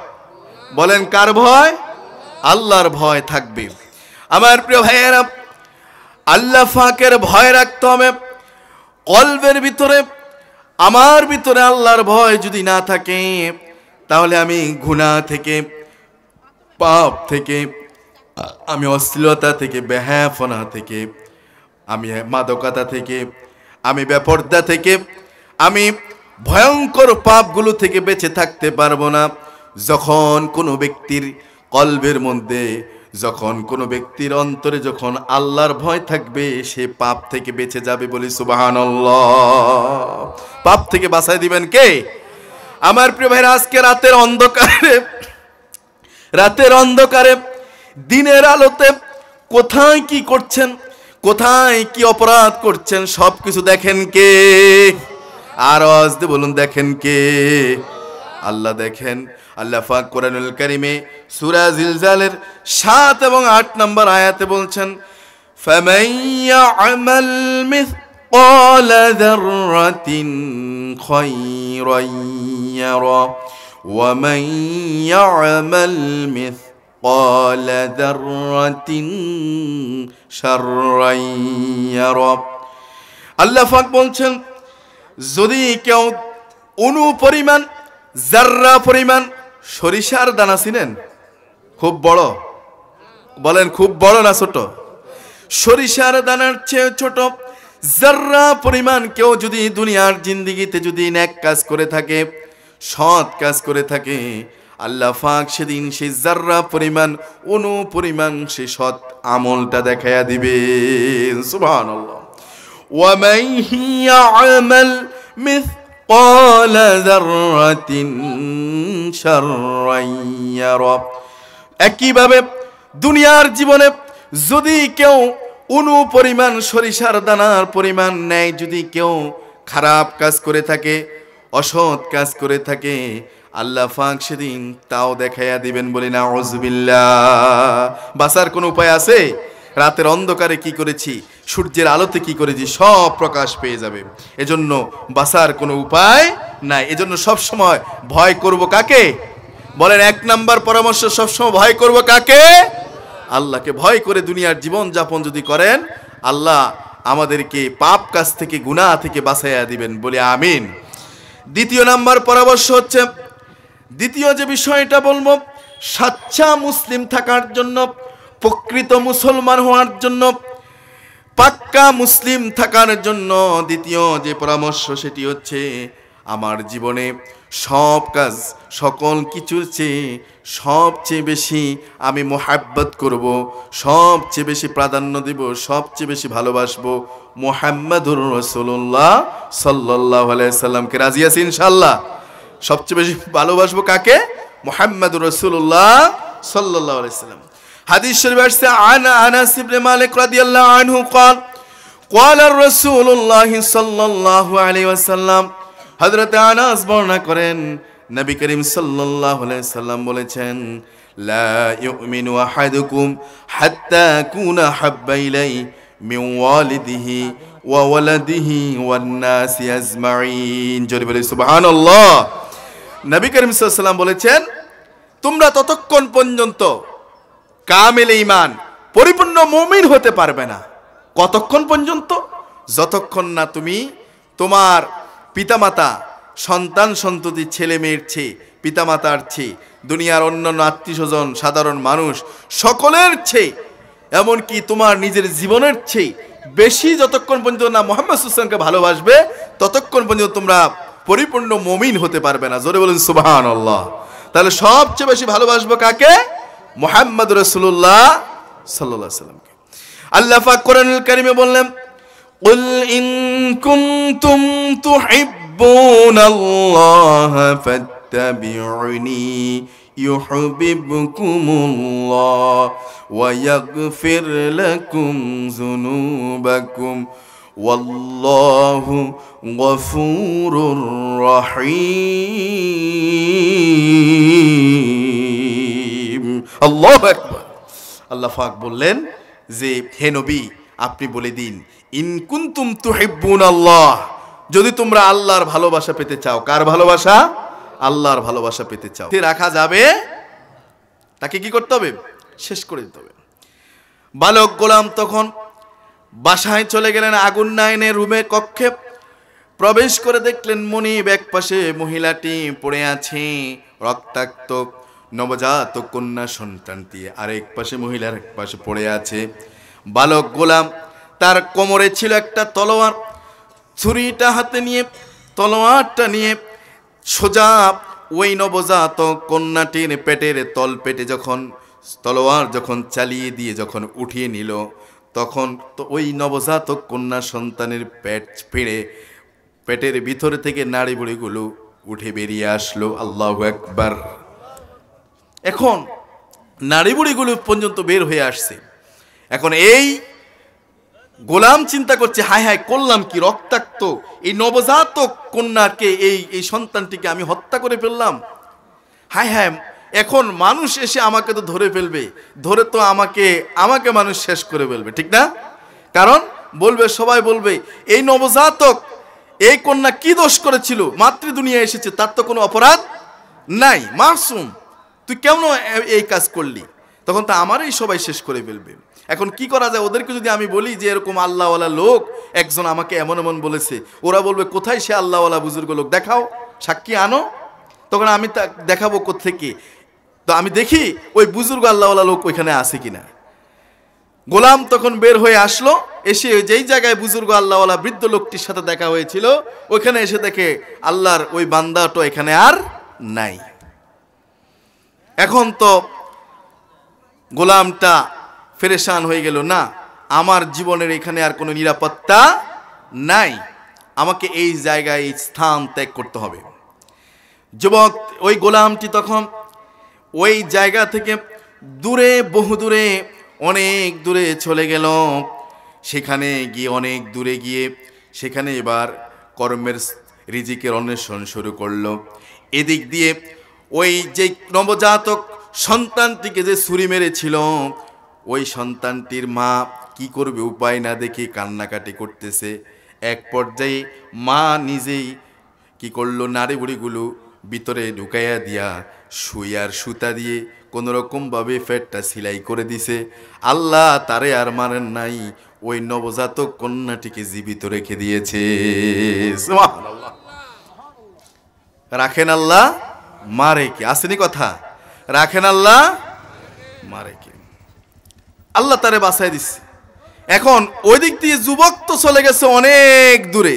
বলেন কার ভয়? আল্লাহর ভয় থাকবে। আমার প্রিয় ভাইয়েরা, আল্লাহ পাকের ভয় রাখতে হবে কলবের ভিতরে। আমার ভিতরে আল্লাহর ভয় যদি না থাকে, তাহলে আমি গুনাহ থেকে, পাপ থেকে, আমি অশ্লীলতা থেকে, বেহায়াপনা থেকে, আমি মাদকতা থেকে, আমি বেপরদা থেকে, আমি ভয়ঙ্কর পাপগুলো থেকে বেঁচে থাকতে পারবো না। যখন কোনো ব্যক্তির কলবের মধ্যে, যখন কোনো ব্যক্তির অন্তরে যখন আল্লাহর ভয় থাকবে, সে পাপ থেকে বেঁচে যাবে। বলি সুবহানাল্লাহ। পাপ থেকে বাঁচাই দিবেন কে? আমার প্রিয় ভাইরা, আজকে রাতের অন্ধকারে দিনের আলোতে কোথায় কি করছেন, কোথায় কি অপরাধ করছেন, সবকিছু দেখেন কে? আর আওয়াজ দিয়ে বলুন, দেখেন কে? আল্লাহ দেখেন। আল্লাহ পাক কোরআনুল কারীমে সূরা জিলজালের 7 এবং 8 নম্বর আয়াতে বলছেন, ফামান ইয়া'মাল মিসকালা যাররাতিন খায়রান ইয়ারা ওয়া মান ইয়া'মাল মিসকালা যাররাতিন শাররান ইয়ারা। আল্লাহ পাক বলছেন, যদি কেউ অনুপরিমাণ, জাররা পরিমাণ সরিষার দানা চিনেন? খুব বড়, বলেন খুব বড় না ছোট? সরিষার দানার চেয়ে ছোট জাররা পরিমাণ কেউ যদি দুনিয়ার জিন্দেগিতে যদি নেক কাজ করে থাকে, সৎ কাজ করে থাকে, আল্লাহ পাক সেদিন সেই জাররা পরিমাণ, অনুপরিমাণ সেই সৎ আমলটা দেখায়া দিবে। সুবহানাল্লাহ। ওয়া মান ইয়া'মাল মিসকাল যাররাতিন শাররান ইয়ারা। একইভাবে দুনিয়ার জীবনে যদি কেউ অনুপরিমাণ সরিষার দানার পরিমাণ নেয়, যদি কেউ খারাপ কাজ করে থাকে, অসৎ কাজ করে থাকে, আল্লাহ পাক সেদিন তাও দেখাইয়া দিবেন। বলি নাউযুবিল্লাহ। বাঁচার কোনো উপায় আছে? রাতের অন্ধকারে কি করেছি, সূর্যের আলোতে কি করেছি, সব প্রকাশ পেয়ে যাবে। এজন্য বাঁচার কোনো উপায় নাই। এজন্য সবসময় ভয় করব কাকে? বলেন এক নাম্বার পরামর্শ, সবসময় ভয় করব কাকে? আল্লাহকে ভয় করে দুনিয়ার জীবন যাপন যদি করেন, আল্লাহ আমাদেরকে পাপ কাজ থেকে, গুনাহ থেকে বাঁচাইয়া দিবেন। বলি আমিন। দ্বিতীয় নাম্বার পরামর্শ হচ্ছে, দ্বিতীয় যে বিষয়টা বলবো, সাচ্চা মুসলিম থাকার জন্য, প্রকৃত মুসলমান হওয়ার জন্য, পাক্কা মুসলিম থাকার জন্য দ্বিতীয় যে পরামর্শ সেটি হচ্ছে, আমার জীবনে সব কাজ, সকল কিছুর চেয়ে সবচেয়ে বেশি আমি মোহাব্বত করব, সবচেয়ে বেশি প্রাধান্য দেব, সবচেয়ে বেশি ভালোবাসবো মুহাম্মাদুর রাসূলুল্লাহ সাল্লাল্লাহু আলাইহি সাল্লামকে। রাজি আছি ইনশাআল্লাহ? সবচেয়ে বেশি ভালোবাসবো কাকে? মুহাম্মাদুর রাসূলুল্লাহ সাল্লাল্লাহু আলাইহি সাল্লাম। হাদিস শরীফে আসছে, আনাস ইবনে মালিক রাদিয়াল্লাহু আনহু قال قال الرسول الله صلى الله عليه وسلم। হযরত আনাস বর্ণনা করেন, নবী করিম সাল্লাল্লাহু আলাইহি সাল্লাম বলেছেন, লা ইউমিনু আহাদুকুম হাত্তা আকুনা হাব্বা ইলাইহি মিন ওয়ালিদিহি ওয়া ওয়ালাদিহি ওয়ান নাসি আজমাইন। জোরে বলি সুবহানাল্লাহ। নবী করিম সাল্লাল্লাহু আলাইহি সাল্লাম বলেছেন, তোমরা ততক্ষণ পর্যন্ত কামিল ঈমান, পরিপূর্ণ মুমিন হতে পারবে না। কতক্ষণ পর্যন্ত? যতক্ষণ না তুমি তোমার পিতামাতা, সন্তান সন্ততি, ছেলে মেয়ের চেয়ে, পিতামাতার চেয়ে, দুনিয়ার অন্যান্য আত্মীয় স্বজন, সাধারণ মানুষ সকলের চেয়ে, এমনকি তোমার নিজের জীবনের চেয়ে বেশি যতক্ষণ পর্যন্ত না মুহাম্মদ সাল্লাল্লাহু আলাইহি ওয়াসাল্লামকে ভালোবাসবে, ততক্ষণ পর্যন্ত তোমরা পরিপূর্ণ মুমিন হতে পারবে না। জোরে বলুন সুবহানাল্লাহ। তাহলে সবচেয়ে বেশি ভালোবাসবো কাকে? মুহাম্মদ রাসূলুল্লাহ সাল্লাল্লাহু আলাইহি ওয়াসাল্লামকে। আল্লাহ পাক কোরআনুল কারীমে বললেন, কুল ইন কুনতুম তুহিব্বুনাল্লাহা ফাত্তাবিউনি ইউহিব্বুকুমুল্লাহ ওয়া ইয়াগফির লাকুম যুনুবাকুম ওয়াল্লাহু গফুরুর রহিম। আল্লাহু আকবার। আল্লাহ পাক বললেন যে, হে নবী আপনি বলে দিন, ইন কুনতুম তুহিব্বুনাল্লাহ, যদি তোমরা আল্লাহর ভালোবাসা পেতে চাও। কার ভালোবাসা? আল্লাহর ভালোবাসা পেতে চাও, রাখা যাবে, তাকে কি করতে হবে? শেষ করে দিতে হবে। বালক গোলাম তখন বাসায় চলে গেলেন। আগুন নাইনে রুমে কক্ষে প্রবেশ করে দেখলেন মনিব এক পাশে মহিলাটি পড়ে আছে, রক্তাক্ত নবজাতক কন্যা সন্তানটি আরেক পাশে, মহিলার এক পাশে পড়ে আছে। বালক গোলাম তার কোমরে ছিল একটা তলোয়ার, ছুরিটা হাতে নিয়ে তলোয়ারটা নিয়ে সোজা ওই নবজাতক কন্যাটির পেটের তল পেটে যখন তলোয়ার যখন চালিয়ে দিয়ে যখন উঠিয়ে নিল, তখন তো ওই নবজাতক কন্যা সন্তানের পেট ফিরে পেটের ভিতর থেকে নাড়ি বুড়িগুলো উঠে বেরিয়ে আসলো। আল্লাহু আকবার। এখন নাড়ি বুড়িগুলো পর্যন্ত বের হয়ে আসছে। এখন এই গোলাম চিন্তা করছে, হায় হায় করলাম কি, রক্তাক্ত এই নবজাতক কন্যাকে এই সন্তানটিকে আমি হত্যা করে ফেললাম। হায় হায়, এখন মানুষ এসে আমাকে তো ধরে ফেলবে, ধরে তো আমাকে মানুষ শেষ করে ফেলবে, ঠিক না? কারণ বলবে, সবাই বলবে এই নবজাতক এই কন্যা কি দোষ করেছিল, মাতৃ দুনিয়া এসেছে, তার তো কোনো অপরাধ নাই, মাসুম, তুই কেমন এই কাজ করলি? তখন তো আমারই সবাই শেষ করে ফেলবে। এখন কি করা যায়? ওদেরকে যদি আমি বলি যে এরকম আল্লাহওয়ালা লোক একজন আমাকে এমন এমন বলেছে, ওরা বলবে কোথায় সে আল্লাহওয়ালা বুজুর্গ লোক, দেখাও, সাক্ষী আনো। তখন আমি তা দেখাবো কোত্থেকে? তো আমি দেখি ওই বুজুর্গ আল্লাহওয়ালা লোক ওইখানে আছে কিনা। গোলাম তখন বের হয়ে আসলো, এসে যেই জায়গায় বুজুর্গ আল্লাহওয়ালা বৃদ্ধ লোকটির সাথে দেখা হয়েছিল ওইখানে এসে দেখে আল্লাহর ওই বান্দাটা এখানে আর নাই। এখন তো গোলামটা পেরেশান হয়ে গেল, না আমার জীবনের এখানে আর কোনো নিরাপত্তা নাই, আমাকে এই জায়গায় এই স্থান ত্যাগ করতে হবে। যুবক ওই গোলামটি তখন ওই জায়গা থেকে দূরে, বহু দূরে, অনেক দূরে চলে গেল। সেখানে গিয়ে অনেক দূরে গিয়ে সেখানে এবার কর্মের রিজিকের অন্বেষণ শুরু করলো। এদিক দিয়ে ওই যে নবজাতক সন্তানটিকে যে ছুরি মেরেছিল ওই সন্তানটির মা কি করবে উপায় না দেখে কান্নাকাটি করতেছে। এক পর্যায়ে মা নিজেই কি করলো, নাড়ি বুড়িগুলো ভিতরে ঢুকাইয়া দিয়া সুইয়ার সুতা দিয়ে কোনোরকমভাবে পেটটা সেলাই করে দিছে। আল্লাহ তারে আর মারেন নাই, ওই নবজাতক কন্যাটিকে জীবিত রেখে দিয়েছে। সুবহানাল্লাহ। রাখেন আল্লাহ, মারে কে? আসেনি কথা, রাখেন আল্লাহ, মারে কে? আল্লাহ তারে বাঁচাই দিচ্ছে। এখন ওই দিক দিয়ে যুবক তো চলে গেছে অনেক দূরে,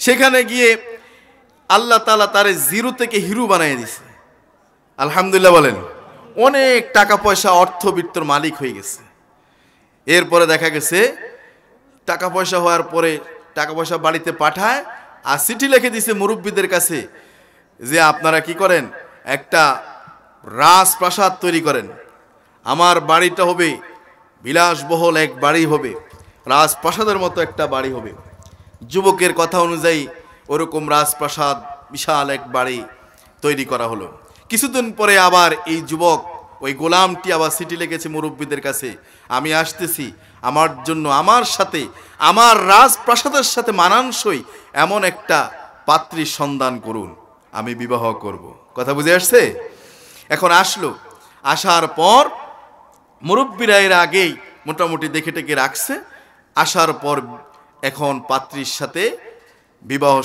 সেখানে গিয়ে আল্লাহ তাআলা তারে জিরো থেকে হিরো বানিয়ে দিছে। আলহামদুলিল্লাহ বলেন। অনেক টাকা পয়সা অর্থবিত্তর মালিক হয়ে গেছে। এরপরে দেখা গেছে টাকা পয়সা হওয়ার পরে টাকা পয়সা বাড়িতে পাঠায় আর চিঠি লিখে দিছে মুরব্বীদের কাছে যে আপনারা কি করেন, একটা রাজপ্রাসাদ তৈরি করেন, আমার বাড়িটা হবে বিলাসবহুল এক বাড়ি হবে, রাজপ্রাসাদের মতো একটা বাড়ি হবে। যুবকের কথা অনুযায়ী ওরকম রাজপ্রাসাদ বিশাল এক বাড়ি তৈরি করা হলো। কিছুদিন পরে আবার এই যুবক ওই গোলামটি আবার চিঠি লিখেছে মুরব্বীদের কাছে, আমি আসতেছি, আমার জন্য আমার সাথে আমার রাজপ্রাসাদের সাথে মানানসই এমন একটা পাত্রীর সন্ধান করুন, আমি বিবাহ করব। কথা বুঝে আসছে? এখন আসলো, আসার পর মুরব্বীরা এর আগেই মোটামুটি দেখে টেকে রাখছে। আসার পর এখন পাত্রীর সাথে বিবাহ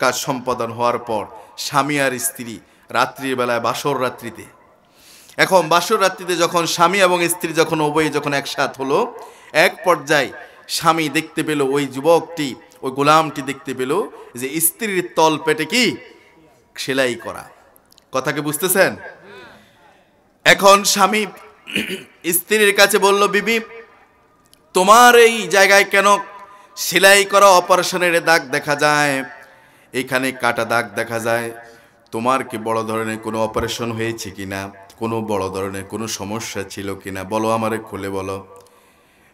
কাজ সম্পাদন হওয়ার পর স্বামী আর স্ত্রী রাত্রির বেলায় বাসর রাত্রিতে, এখন বাসর রাত্রিতে যখন স্বামী এবং স্ত্রী যখন উভয়ে যখন একসাথ হলো, এক পর্যায়ে স্বামী দেখতে পেল ওই যুবকটি, ওই গোলামটি দেখতে পেল যে স্ত্রীর তল পেটে কি সেলাই করা। কথাকে বুঝতেছেন? এখন স্বামী স্ত্রীর কাছে বলল, বিবি তোমার এই জায়গায় কেন সেলাই করা অপারেশনের দাগ দেখা যায়, এখানে কাটা দাগ দেখা যায়, তোমার কি বড় ধরনের কোনো অপারেশন হয়েছে কিনা, কোনো বড় ধরনের কোনো সমস্যা ছিল কিনা, বলো আমারে খুলে বলো।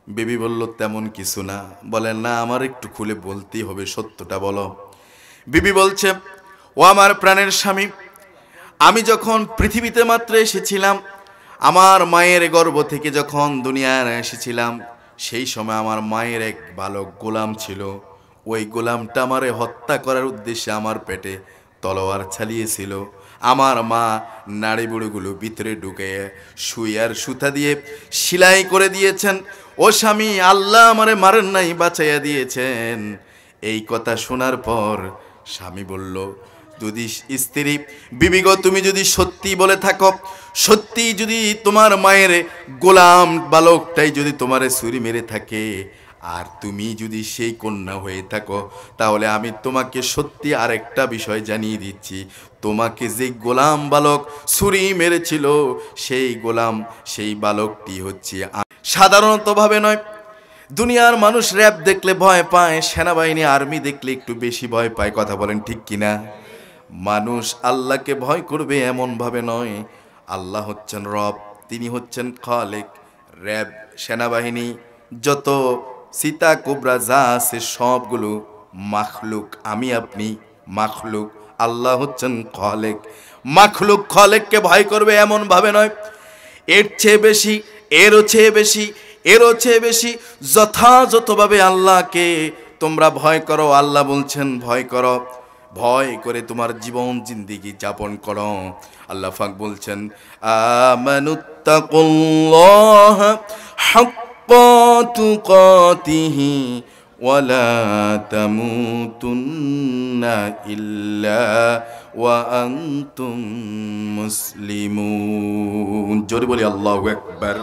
বিবি বলল তেমন কিছু না। বলেন না, আমার একটু খুলে বলতেই হবে, সত্যটা বলো। বিবি বলছে, ও আমার প্রাণের স্বামী, আমি যখন পৃথিবীতে মাত্র এসেছিলাম, আমার মায়ের গর্ভ থেকে যখন দুনিয়ায় এসেছিলাম, সেই সময় আমার মায়ের এক বালক গোলাম ছিল। ওই গোলামটা আমারে হত্যা করার উদ্দেশ্যে আমার পেটে তলোয়ার চালিয়েছিল। আমার মা নাড়ি বুড়োগুলো ভিতরে ঢুকে সুইয়ার সুতা দিয়ে সেলাই করে দিয়েছেন। ও স্বামী, আল্লাহ আমারে মারেন নাই, বাঁচাইয়া দিয়েছেন। এই কথা শোনার পর স্বামী বলল, যদি স্ত্রী, বিবি গো, তুমি যদি সত্যি বলে থাকো, সত্যি যদি তোমার মায়ের গোলাম বালকটাই যদি তোমারে ছুরি মেরে থাকে, আর তুমি যদি সেই কন্যা হয়ে থাকো, তাহলে আমি তোমাকে সত্যি আরেকটা বিষয় জানিয়ে দিচ্ছি, তোমাকে যে গোলাম বালক ছুরি মেরেছিল, সেই গোলাম, সেই বালকটি হচ্ছে সাধারণতভাবে নয়। দুনিয়ার মানুষ র‍্যাব দেখলে ভয় পায়, সেনাবাহিনী আর্মি দেখলে একটু বেশি ভয় পায়। কথা বলেন ঠিক কিনা? মানুষ আল্লাহকে ভয় করবে এমন ভাবে নয়। আল্লাহ হচ্ছেন রব, তিনি হচ্ছেন খালেক। র‍্যাব, সেনাবাহিনী, যত সীতা কোবরা যা আছে সবগুলো মাখলুক। আমি আপনি মাখলুক, আল্লাহ হচ্ছেন খালেক। মাখলুক খালেককে ভয় করবে এমন ভাবে নয়। এর চেয়ে বেশি, এরও চেয়ে বেশি, এরও চেয়ে বেশি যথাযথভাবে আল্লাহকে তোমরা ভয় করো। আল্লাহ বলছেন ভয় করো, ভয় করে তোমার জীবন জিন্দেগি যাপন করো। আল্লাহ পাক বলছেন, আমানুত্তাকুল্লাহ হাক্কা তুকাতিহি ওয়ালা তামুতুন্না ইল্লা ওয়া আনতুম মুসলিমুন। জোরে বলি আল্লাহু আকবার।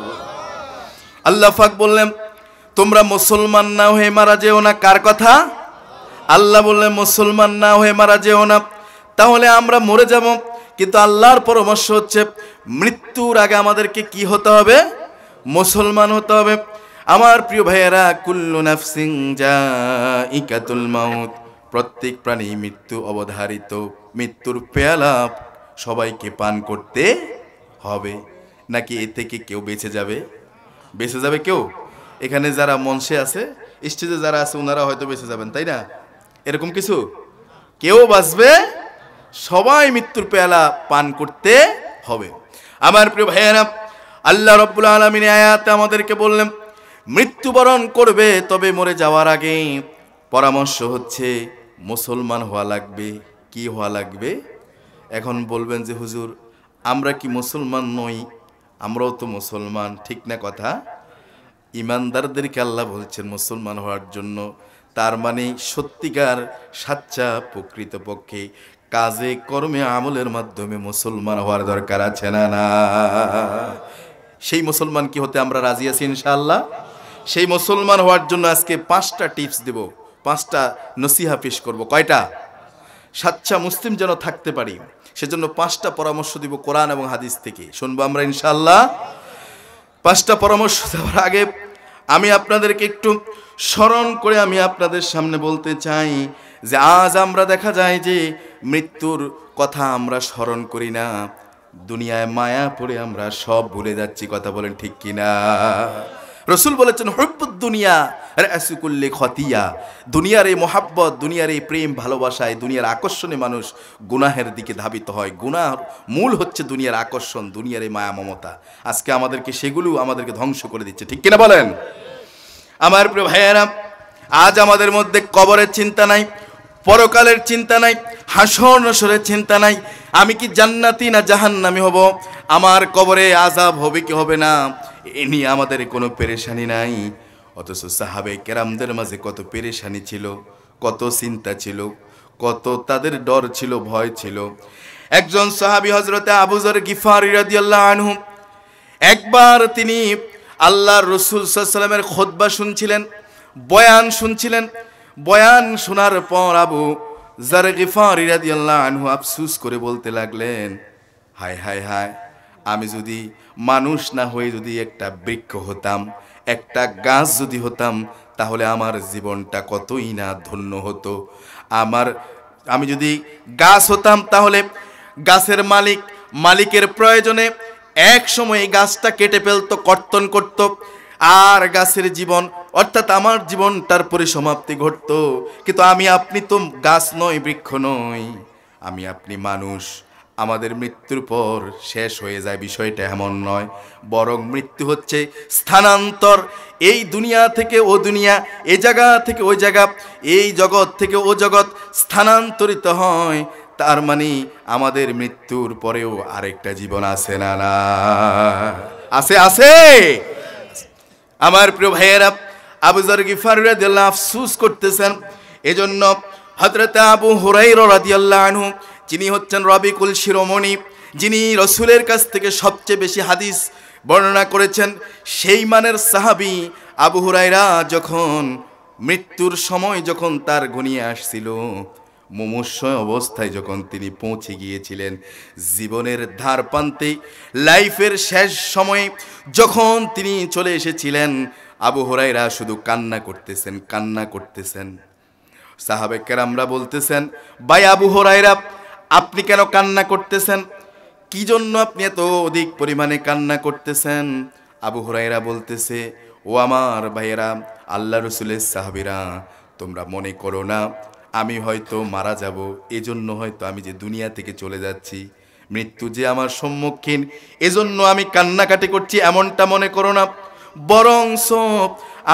আল্লাহ পাক বললেন, তোমরা মুসলমান না হয়ে মারা যেও না। কার কথা? আল্লাহ বললেন মুসলমান না হয়ে মারা যেও না। তাহলে আমরা মরে যাব, কিন্তু আল্লাহর পরামর্শ হচ্ছে মৃত্যুর আগে আমাদেরকে কি হতে হবে? মুসলমান হতে হবে। আমার প্রিয় ভাইয়েরা, কুল্লু নাফসিন যায়িকাতুল মাউত, প্রত্যেক প্রাণী মৃত্যু অবধারিত। মৃত্যুর পেয়ালা সবাইকে পান করতে হবে। নাকি এ থেকে কেউ বেঁচে যাবে? বেঁচে যাবে কেউ? এখানে যারা মঞ্চে আছে, স্টেজে যারা আছে, ওনারা হয়তো বেঁচে যাবেন, তাই না? এরকম কিছু? কেউ বাঁচবে? সবাই মৃত্যুর পেয়ালা পান করতে হবে। আমার প্রিয় ভাইয়েরা, আল্লাহ রাব্বুল আলামিন আয়াতে আমাদেরকে বললেন মৃত্যুবরণ করবে, তবে মরে যাওয়ার আগে পরামর্শ হচ্ছে মুসলমান হওয়া লাগবে। কি হওয়া লাগবে? এখন বলবেন যে হুজুর, আমরা কি মুসলমান নই? আমরাও তো মুসলমান, ঠিক না কথা? ইমানদারদেরকে আল্লাহ বলছেন মুসলমান হওয়ার জন্য। তার মানে সত্যিকার সাচ্চা প্রকৃতপক্ষে কাজে কর্মে আমলের মাধ্যমে মুসলমান হওয়ার দরকার আছে না? না, সেই মুসলমান কি হতে আমরা রাজি আছি ইনশাআল্লাহ। সেই মুসলমান হওয়ার জন্য আজকে 5টা টিপস দেব, 5টা নসিহা পেশ করব। কয়টা? সাচ্চা মুসলিম যেন থাকতে পারি, সেজন্য 5টা পরামর্শ দিব কোরআন এবং হাদিস থেকে। শুনবো আমরা ইনশাআল্লাহ। 5টা পরামর্শ দেওয়ার আগে আমি আপনাদেরকে একটু স্মরণ করে আমি আপনাদের সামনে বলতে চাই যে আজ আমরা দেখা যায় যে মৃত্যুর কথা আমরা স্মরণ করি না। দুনিয়ায় মায়া পড়ে আমরা সব ভুলে যাচ্ছি। কথা বলেন ঠিক কিনা? রসুল বলেছেন হুব্বুদ দুনিয়া রাসু কুল্লি খতিয়া। দুনিয়ার এই মোহাব্বত, দুনিয়ার এই প্রেম ভালোবাসায়, দুনিয়ার আকর্ষণে মানুষ গুনাহের দিকে ধাবিত হয়। গুনাহ মূল হচ্ছে দুনিয়ার আকর্ষণ, দুনিয়ার এই মায়া মমতা। আজকে আমাদেরকে সেগুলো আমাদেরকে ধ্বংস করে দিচ্ছে, ঠিক কিনা বলেন? আমার প্রিয় ভাইয়েরা, আজ আমাদের মধ্যে কবরের চিন্তা নাই, পরকালের চিন্তা নাই, হাসর নসরের চিন্তা নাই। আমি কি জান্নাতি না জাহান্নামী হব, আমার কবরে আযাব হবে কি হবে না, এ নিয়ে আমাদের কোনো পেরেশানি নাই। অথচ সাহাবে কেরামদের মাঝে কত পেরেশানি ছিল, কত চিন্তা ছিল, কত তাদের ডর ছিল, ভয় ছিল। একজন সাহাবী হযরতে আবু যর গিফারী রাদিয়াল্লাহু আনহু, একবার তিনি আল্লাহর রাসূল সাল্লাল্লাহু আলাইহি ওয়াসাল্লামের খুতবা শুনছিলেন, বয়ান শুনছিলেন। বয়ান শোনার পর আবু যর গিফারী রাদিয়াল্লাহু আনহু আফসোস করে বলতে লাগলেন, হায় হায় হায়, আমি যদি মানুষ না হয়ে যদি একটা বৃক্ষ হতাম, একটা গাছ যদি হতাম, তাহলে আমার জীবনটা কতই না ধন্য হতো। আমি যদি গাছ হতাম, তাহলে গাছের মালিকের প্রয়োজনে এক সময় গাছটা কেটে ফেলতো, কর্তন করত, আর গাছের জীবন অর্থাৎ আমার জীবনটার পরিসমাপ্তি ঘটতো। কিন্তু আমি আপনি তো গাছ নই, বৃক্ষ নই, আমি আপনি মানুষ। আমাদের মৃত্যুর পর শেষ হয়ে যায়, বিষয়টা এমন নয়, বরং মৃত্যু হচ্ছে স্থানান্তর। এই দুনিয়া থেকে ও দুনিয়া, এই জায়গা থেকে ওই জায়গা, এই জগৎ থেকে ও জগৎ স্থানান্তরিত হয়। তার মানে আমাদের মৃত্যুর পরেও আরেকটা জীবন আছে না? না আছে, আছে। আমার প্রিয় ভাইয়েরা, আবু যর গিফারী রাদিয়াল্লাহু আনহু আফসোস করতেছেন। এজন্য হযরত আবু হুরায়রা রাদিয়াল্লাহু আনহু, যিনি হচ্ছেন রবিকুল শিরোমণি, যিনি রাসূলের কাছ থেকে সবচেয়ে বেশি হাদিস বর্ণনা করেছেন, সেই মানের সাহাবী আবু হুরায়রা যখন মৃত্যুর সময় যখন তার ঘনিয়ে আসছিল, মুমূর্ষ অবস্থায় যখন তিনি পৌঁছে গিয়েছিলেন, জীবনের ধার প্রান্তে, লাইফের শেষ সময়ে যখন তিনি চলে এসেছিলেন, আবু হুরায়রা শুধু কান্না করতেছেন, কান্না করতেছেন। সাহাবে কেরামরা বলতেছেন, ভাই আবু হুরায়রা, আপনি কেন কান্না করতেছেন? কি জন্য আপনি এত অধিক পরিমাণে কান্না করতেছেন? আবু হুরায়রা বলতেছে, ও আমার ভাইয়েরা, আল্লাহ রসুলের সাহাবীরা, তোমরা মনে করো না আমি হয়তো মারা যাব, এজন্য হয়তো আমি যে দুনিয়া থেকে চলে যাচ্ছি, মৃত্যু যে আমার সম্মুখীন, এজন্য আমি কান্নাকাটি করছি, এমনটা মনে করো না। বরংস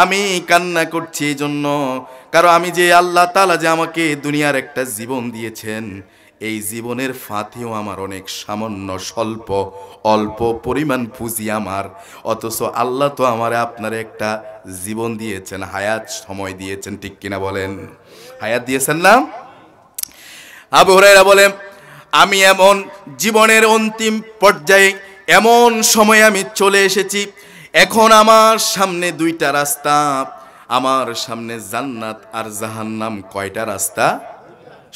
আমি কান্না করছি এই জন্য, কারণ আমি যে আল্লাহ তাআলা যে আমাকে দুনিয়ার একটা জীবন দিয়েছেন, এই জীবনের ফাঁতেও আমার অনেক সামান্য স্বল্প অল্প পরিমাণ পুঁজি আমার, অথচ আল্লাহ তো আমার আপনার একটা জীবন দিয়েছেন, হায়াত সময় দিয়েছেন, ঠিক কিনা বলেন? হায়াত দিয়েছেন না? আবু হুরায়রা বলেন, আমি এমন জীবনের অন্তিম পর্যায়ে এমন সময় আমি চলে এসেছি, এখন আমার সামনে দুইটা রাস্তা, আমার সামনে জান্নাত আর জাহান্নাম। কয়টা রাস্তা?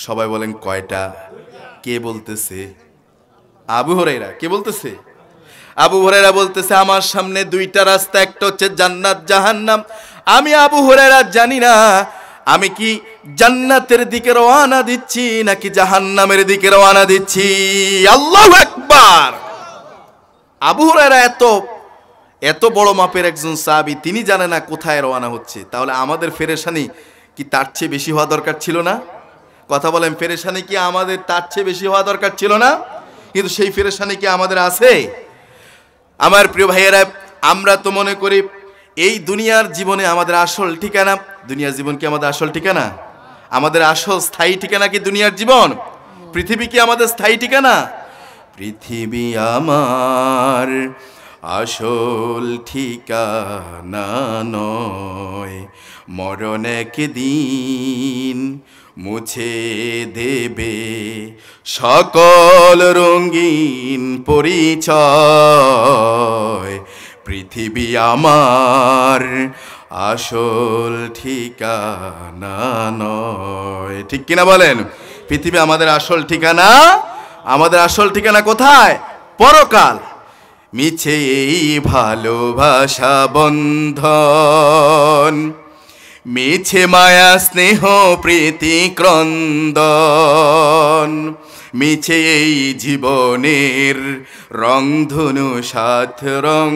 সবাই বলেন কয়টা? কে বলতেছে? আবু হুরায়রা। কে বলতেছে? আবু হুরায়রা বলতেছে, আমার সামনে দুইটা রাস্তা, একটা হচ্ছে জান্নাত জাহান্নাম। আমি আবু হুরায়রা জানি না আমি কি জান্নাতের দিকে রওনা দিচ্ছি নাকি জাহান্নামের দিকে রওনা দিচ্ছি। আল্লাহু আকবার। আবু হুরায়রা এত বড় মাপের একজন সাহাবী, তিনি জানে না কোথায় রওনা হচ্ছে। তাহলে আমাদের পেরেশানি কি তার চেয়ে বেশি হওয়া দরকার ছিল না? কথা বলেন, পেরেশানি কি আমাদের তার চেয়ে বেশি হওয়া দরকার ছিল না? কিন্তু সেই পেরেশানি কি আমাদের আছে? আমার প্রিয় ভাইয়েরা, আমরা তো মনে করি এই দুনিয়ার জীবনে আমাদের আসল ঠিকানা। দুনিয়ার জীবন কি আমাদের আসল ঠিকানা? আমাদের আসল স্থায়ী ঠিকানা কি দুনিয়ার জীবন? পৃথিবী কি আমাদের স্থায়ী ঠিকানা? পৃথিবী আমার আসল ঠিকানা নয়, মরণ একদিন মুছে দেবে সকল রঙিন পরিচয়। পৃথিবী আমার আসল ঠিকানা নয়, ঠিক কিনা বলেন? পৃথিবী আমাদের আসল ঠিকানা। আমাদের আসল ঠিকানা কোথায়? পরকাল। মিছে এই ভালোবাসা বন্ধন, মিছে মায়া স্নেহ প্রীতি ক্রন্দন, মিছে এই জীবনের রংধনু সাত রং,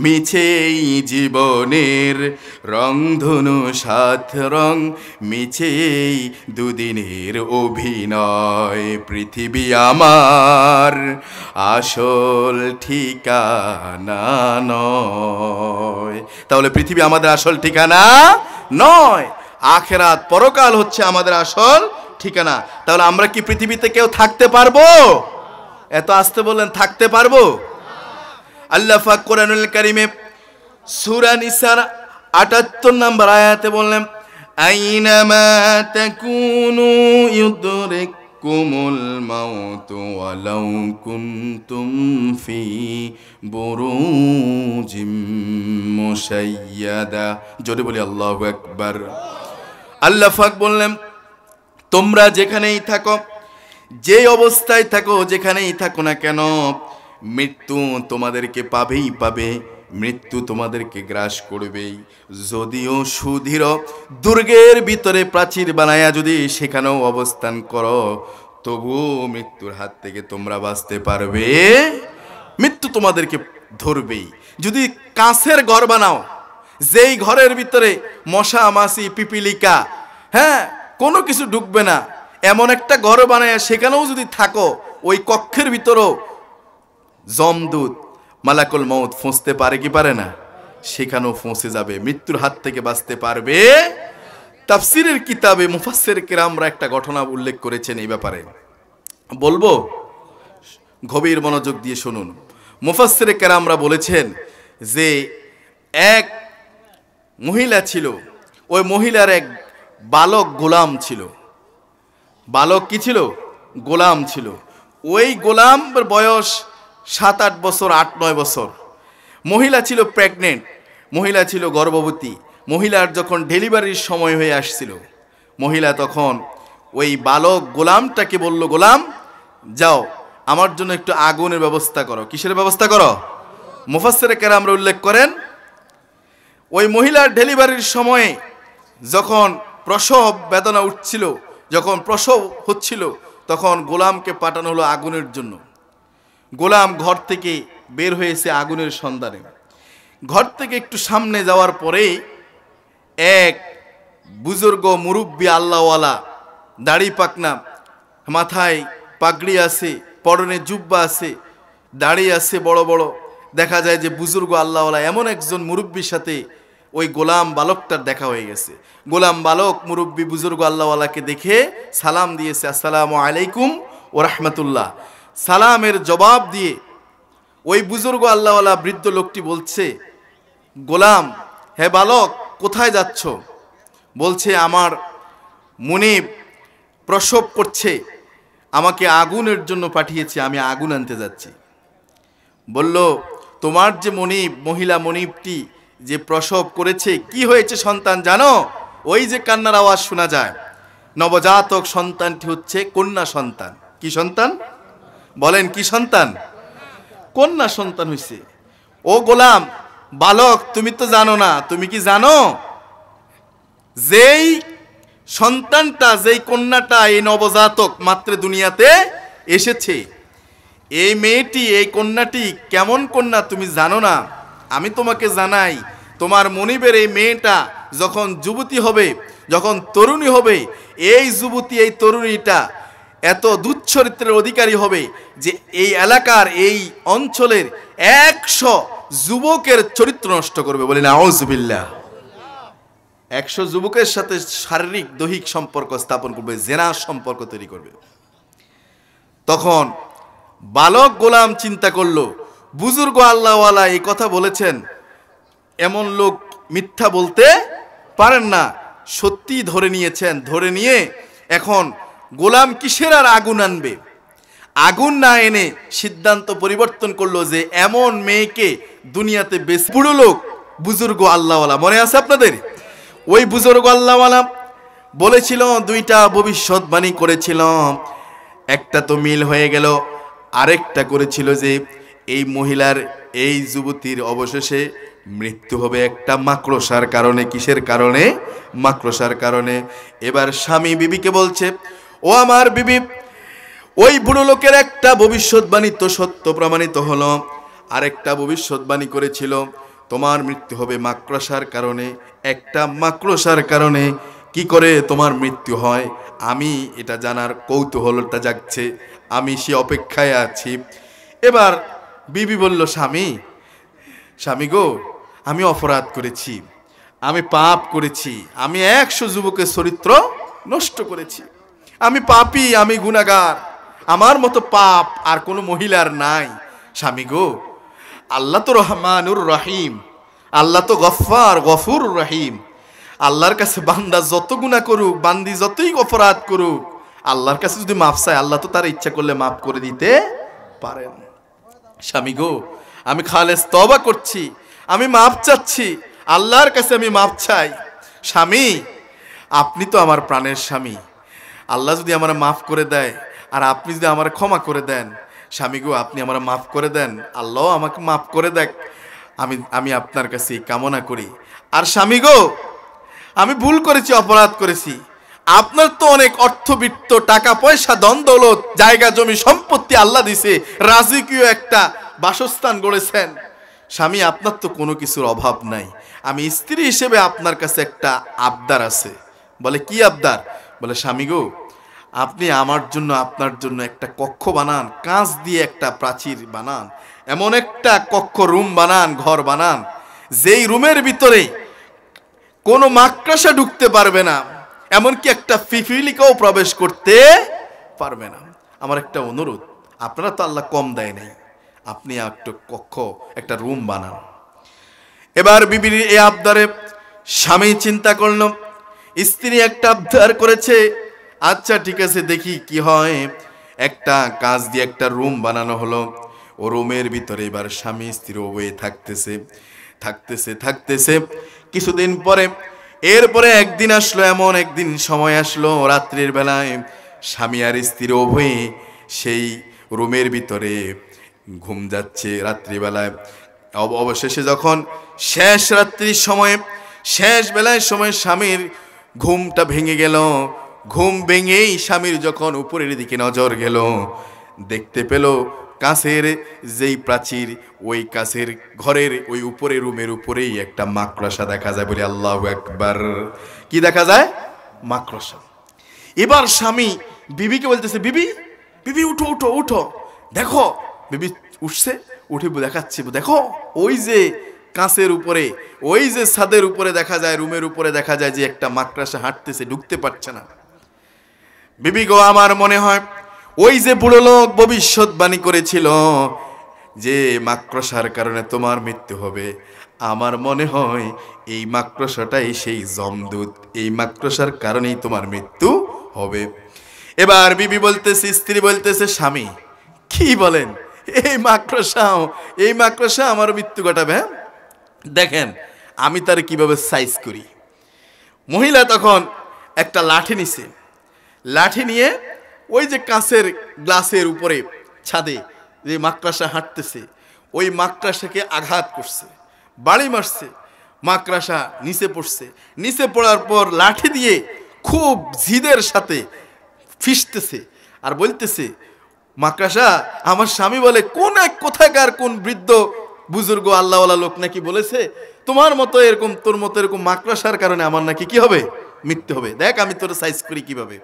মিছে এই জীবনের রংধনু সাত রং, মিছে এই দুদিনের অভিনয়। পৃথিবী আমার আসল ঠিকানা নয়। তাহলে পৃথিবী আমাদের আসল ঠিকানা নয়, আখিরাত পরকাল হচ্ছে আমাদের আসল ঠিকানা। তাহলে আমরা কি পৃথিবীতে কেউ থাকতে পারবো? এত আসতে বললেন, থাকতে পারবো? আল্লাহ পাক কোরআনুল কারীমে সূরা নিসার ৭৮ নম্বর আয়াতে বললেন, আইনামা তাকুনু ইউদরিকুমুল মাউতু ওয়ালাউ কুনতুম ফি বুরুজিম মুশাইয়াদা। জোরে বলি আল্লাহু আকবার। আল্লাহ পাক বললেন, তোমরা যেখানেই থাকো, যে অবস্থায় থাকো, যেখানেই থাকো না কেন, মৃত্যু তোমাদেরকে পাবেই পাবে, মৃত্যু তোমাদেরকে গ্রাস করবেই। যদিও সুদৃঢ় দুর্গের ভিতরে প্রাচীর বানায়া যদি সেখানেও অবস্থান করো, তবুও মৃত্যুর হাত থেকে তোমরা বাঁচতে পারবে। মৃত্যু তোমাদেরকে ধরবেই। যদি কাঁচের ঘর বানাও, যেই ঘরের ভিতরে মশা মাছি পিপিলিকা, হ্যাঁ, কোনো কিছু ঢুকবে না, এমন একটা ঘর বানায় সেখানেও যদি থাকো, ওই কক্ষের ভিতরও যমদূত মালাকুল মউত ফসতে পারে কি পারে না? সেখানেও ফসে যাবে, মৃত্যুর হাত থেকে বাঁচতে পারবে। তাফসীরের কিতাবে মুফাসসির কিরামরা একটা ঘটনা উল্লেখ করেছেন এই ব্যাপারে। বলবো, গভীর মনোযোগ দিয়ে শুনুন। মুফাসসিরে কেরামরা বলেছেন যে এক মহিলা ছিল, ওই মহিলার এক বালক গোলাম ছিল। বালক কি ছিল? গোলাম ছিল। ওই গোলামের বয়স 7-8 বছর, 8-9 বছর। মহিলা ছিল প্রেগনেন্ট, মহিলা ছিল গর্ভবতী। মহিলার যখন ডেলিভারির সময় হয়ে আসছিল, মহিলা তখন ওই বালক গোলামটাকে বলল, গোলাম যাও আমার জন্য একটু আগুনের ব্যবস্থা করো। কিসের ব্যবস্থা করো? মুফাসসিরে কেরামরা উল্লেখ করেন ওই মহিলার ডেলিভারির সময়ে যখন প্রসব বেদনা উঠছিল, যখন প্রসব হচ্ছিল, তখন গোলামকে পাঠানো হলো আগুনের জন্য। গোলাম ঘর থেকে বের হয়েছে আগুনের সন্ধানে। ঘর থেকে একটু সামনে যাওয়ার পরে এক বুজুর্গ মুরব্বী আল্লাহওয়ালা, দাড়ি পাকনা, মাথায় পাগড়ি আছে, পরনে জুব্বা আছে, দাড়ি আছে বড় বড়। দেখা যায় যে বুজুর্গ আল্লাহওয়ালা এমন একজন মুরব্বীর সাথে ওই গোলাম বালকটার দেখা হয়ে গেছে। গোলাম বালক মুরব্বী বুজুর্গ আল্লাহওয়ালাকে দেখে সালাম দিয়েছে, আসসালামু আলাইকুম ও রাহমাতুল্লাহ। সালামের জবাব দিয়ে ওই বুজুর্গ আল্লাহওয়ালা বৃদ্ধ লোকটি বলছে, গোলাম, হে বালক, কোথায় যাচ্ছ? বলছে, আমার মুনিব প্রসব করছে, আমাকে আগুনের জন্য পাঠিয়েছে, আমি আগুন আনতে যাচ্ছি। বলল, তোমার যে মনিব, মহিলা মনিবটি যে প্রসব করেছে, কি হয়েছে সন্তান জানো? ওই যে কান্নার আওয়াজ শোনা যায়, নবজাতক সন্তানটি হচ্ছে কন্যা সন্তান। কি সন্তান? বলেন, কি সন্তান? কন্যা সন্তান হয়েছে। ও গোলাম বালক, তুমি তো জানো না, তুমি কি জানো যেই সন্তানটা, যেই কন্যাটা, এই নবজাতক মাত্র দুনিয়াতে এসেছে, এই মেয়েটি, এই কন্যাটি কেমন কন্যা তুমি জানো না? আমি তোমাকে জানাই, তোমার মনিবের এই মেয়েটা যখন যুবতী হবে, যখন তরুণী হবে, এই যুবতী, এই তরুণীটা এত দুচ্চরিত্রের অধিকারী হবে যে এই এলাকার, এই অঞ্চলের 100 যুবকের চরিত্র নষ্ট করবে। বলি না আউযুবিল্লাহ। 100 যুবকের সাথে শারীরিক দৈহিক সম্পর্ক স্থাপন করবে, জেনা সম্পর্ক তৈরি করবে। তখন বালক গোলাম চিন্তা করলো, বুজুর্গ আল্লাহওয়ালা এই কথা বলেছেন, এমন লোক মিথ্যা বলতে পারেন না, সত্যি ধরে নিয়েছেন। ধরে নিয়ে এখন গোলাম কিসের আর আগুন আনবে, আগুন না এনে সিদ্ধান্ত পরিবর্তন করলো যে এমন মেয়েকে দুনিয়াতে বেশ। বুড়ো লোক বুজুর্গ আল্লাহওয়ালা, মনে আছে আপনাদের? ওই বুজুর্গ আল্লাহওয়ালা বলেছিল, 2টা ভবিষ্যৎবাণী করেছিল, একটা তো মিল হয়ে গেল, আরেকটা করেছিল যে এই মহিলার, এই যুবতীর অবশেষে মৃত্যু হবে একটা মাকড়সার কারণে। কিসের কারণে? মাকড়সার কারণে। এবার স্বামী বিবিকে বলছে, ও আমার বিবি, ওই বুড়ো লোকের একটা ভবিষ্যৎবাণী তো সত্য প্রমাণিত হলো, আরেকটা ভবিষ্যৎবাণী করেছিল তোমার মৃত্যু হবে মাকড়সার কারণে। একটা মাকড়সার কারণে কি করে তোমার মৃত্যু হয়, আমি এটা জানার কৌতূহলটা জাগছে, আমি সে অপেক্ষায় আছি। এবার বিবি বলল, স্বামী গো, আমি অপরাধ করেছি, আমি পাপ করেছি, আমি 100 যুবকের চরিত্র নষ্ট করেছি, আমি পাপী, আমি গুনাহগার, আমার মতো পাপ আর কোনো মহিলার নাই। স্বামী গো, আল্লাহ তো রহমানুর রহিম, আল্লাহ তো গফফার গফুর রহিম। আল্লাহর কাছে বান্দা যত গুনাহ করুক, বান্দি যতই অপরাধ করুক, আল্লাহর কাছে যদি মাফ চায়, আল্লাহ তো তার ইচ্ছা করলে মাফ করে দিতে পারেন। স্বামী গো, আমি খালেস তওবা করছি, আমি মাফ চাচ্ছি, আল্লাহর কাছে আমি মাফ চাই। স্বামী, আপনি তো আমার প্রাণের স্বামী, আল্লাহ যদি আমার মাফ করে দেয় আর আপনি যদি আমার ক্ষমা করে দেন, স্বামী গো, আপনি আমার মাফ করে দেন, আল্লাহ আমাকে মাফ করে দেখ, আমি আপনার কাছে কামনা করি। আর স্বামী গো, আমি ভুল করেছি, অপরাধ করেছি, আপনার তো অনেক অর্থবিত্ত, টাকা পয়সা, ধন দৌলত, জায়গা জমি সম্পত্তি আল্লাহ দিছে, রাজকীয় একটা বাসস্থান গড়েছেন। স্বামী, আপনার তো কোনো কিছুর অভাব নাই, আমি স্ত্রী হিসেবে আপনার কাছে একটা আবদার আছে। বলে, কি আবদার? বলে, স্বামী গো, আপনি আমার জন্য, আপনার জন্য একটা কক্ষ বানান, কাঁচ দিয়ে একটা প্রাচীর বানান, এমন একটা কক্ষ, রুম বানান, ঘর বানান, যেই রুমের ভিতরে কোনো মাকড়সা ঢুকতে পারবে না, এমনকি একটা পিপিলিকাও প্রবেশ করতে পারবে না। আমার একটা অনুরোধ, আপনারা তো আল্লাহ কম দেয় নাই, আপনি একটা কক্ষ, একটা রুম বানান। এবার বিবির এই আবদারে স্বামী চিন্তা করল, স্ত্রী একটা আবদার করেছে, আচ্ছা ঠিক আছে দেখি কি হয়। একটা কাজ দিয়ে একটা রুম বানানো হলো। ও রুমের ভিতরে এবার স্বামী স্ত্রী উভয়ে থাকতেছে থাকতেছে থাকতেছে কিছুদিন পরে, এরপরে একদিন আসলো, এমন একদিন সময় আসলো রাত্রির বেলায় স্বামী আর স্ত্রী উভয়ে সেই রুমের ভিতরে ঘুম যাচ্ছে রাত্রিবেলায়। অবশেষে যখন শেষ রাত্রির সময়ে, শেষ বেলায় সময় স্বামীর ঘুমটা ভেঙে গেল। ঘুম ভেঙেই স্বামীর যখন উপরের দিকে নজর গেল, দেখতে পেল কাছের যেই প্রাচীর, ওই কাছের ঘরের ওই উপরে রুমের উপরেই একটা মাকড়সা দেখা যায়। বলে আল্লাহু আকবার! কি দেখা যায়? মাকড়সা। এবার স্বামী বিবিকে বলতেছে, বিবি বিবি উঠো উঠো উঠো, দেখো। বিবি উঠছে, উঠে দেখাচ্ছে, দেখো ওই যে কাঁচের উপরে, ওই যে ছাদের উপরে দেখা যায়, রুমের উপরে দেখা যায় যে একটা মাকড়সা হাঁটতেছে, ঢুকতে পারছে না। বিবি গো, আমার মনে হয় ওই যে বুড়ো লোক ভবিষ্যৎবাণী করেছিল যে মাকড়সার কারণে তোমার মৃত্যু হবে, আমার মনে হয় এই মাকড়সাটাই সেই জমদূত, এই মাকড়সার কারণেই তোমার মৃত্যু হবে। এবার বিবি বলতেছে, স্ত্রী বলতেছে, স্বামী কি বলেন, এই মাকড়সা আমার মৃত্যু ঘটাবে? দেখেন আমি তার কিভাবে সাইজ করি। মহিলা তখন একটা লাঠি নিছে, লাঠি নিয়ে ওই যে কাঁচের গ্লাসের উপরে ছাদে যে মাকড়সা হাঁটতেছে, ওই মাকড়সাকে আঘাত করছে, বাড়ি মারছে। মাকড়সা নিচে পড়ছে, নিচে পড়ার পর লাঠি দিয়ে খুব জিদের সাথে ফিসতেছে আর বলতেছে, মাকড়সা, আমার স্বামী বলে কোন এক কোথাকার কোন বৃদ্ধ বুজুর্গ আল্লাহওয়ালা লোক নাকি বলেছে তোমার মতো এরকম, তোর মতো এরকম মাকড়সার কারণে আমার নাকি কি হবে? মৃত্যু হবে। দেখ আমি তোর সাইজ করি কিভাবে।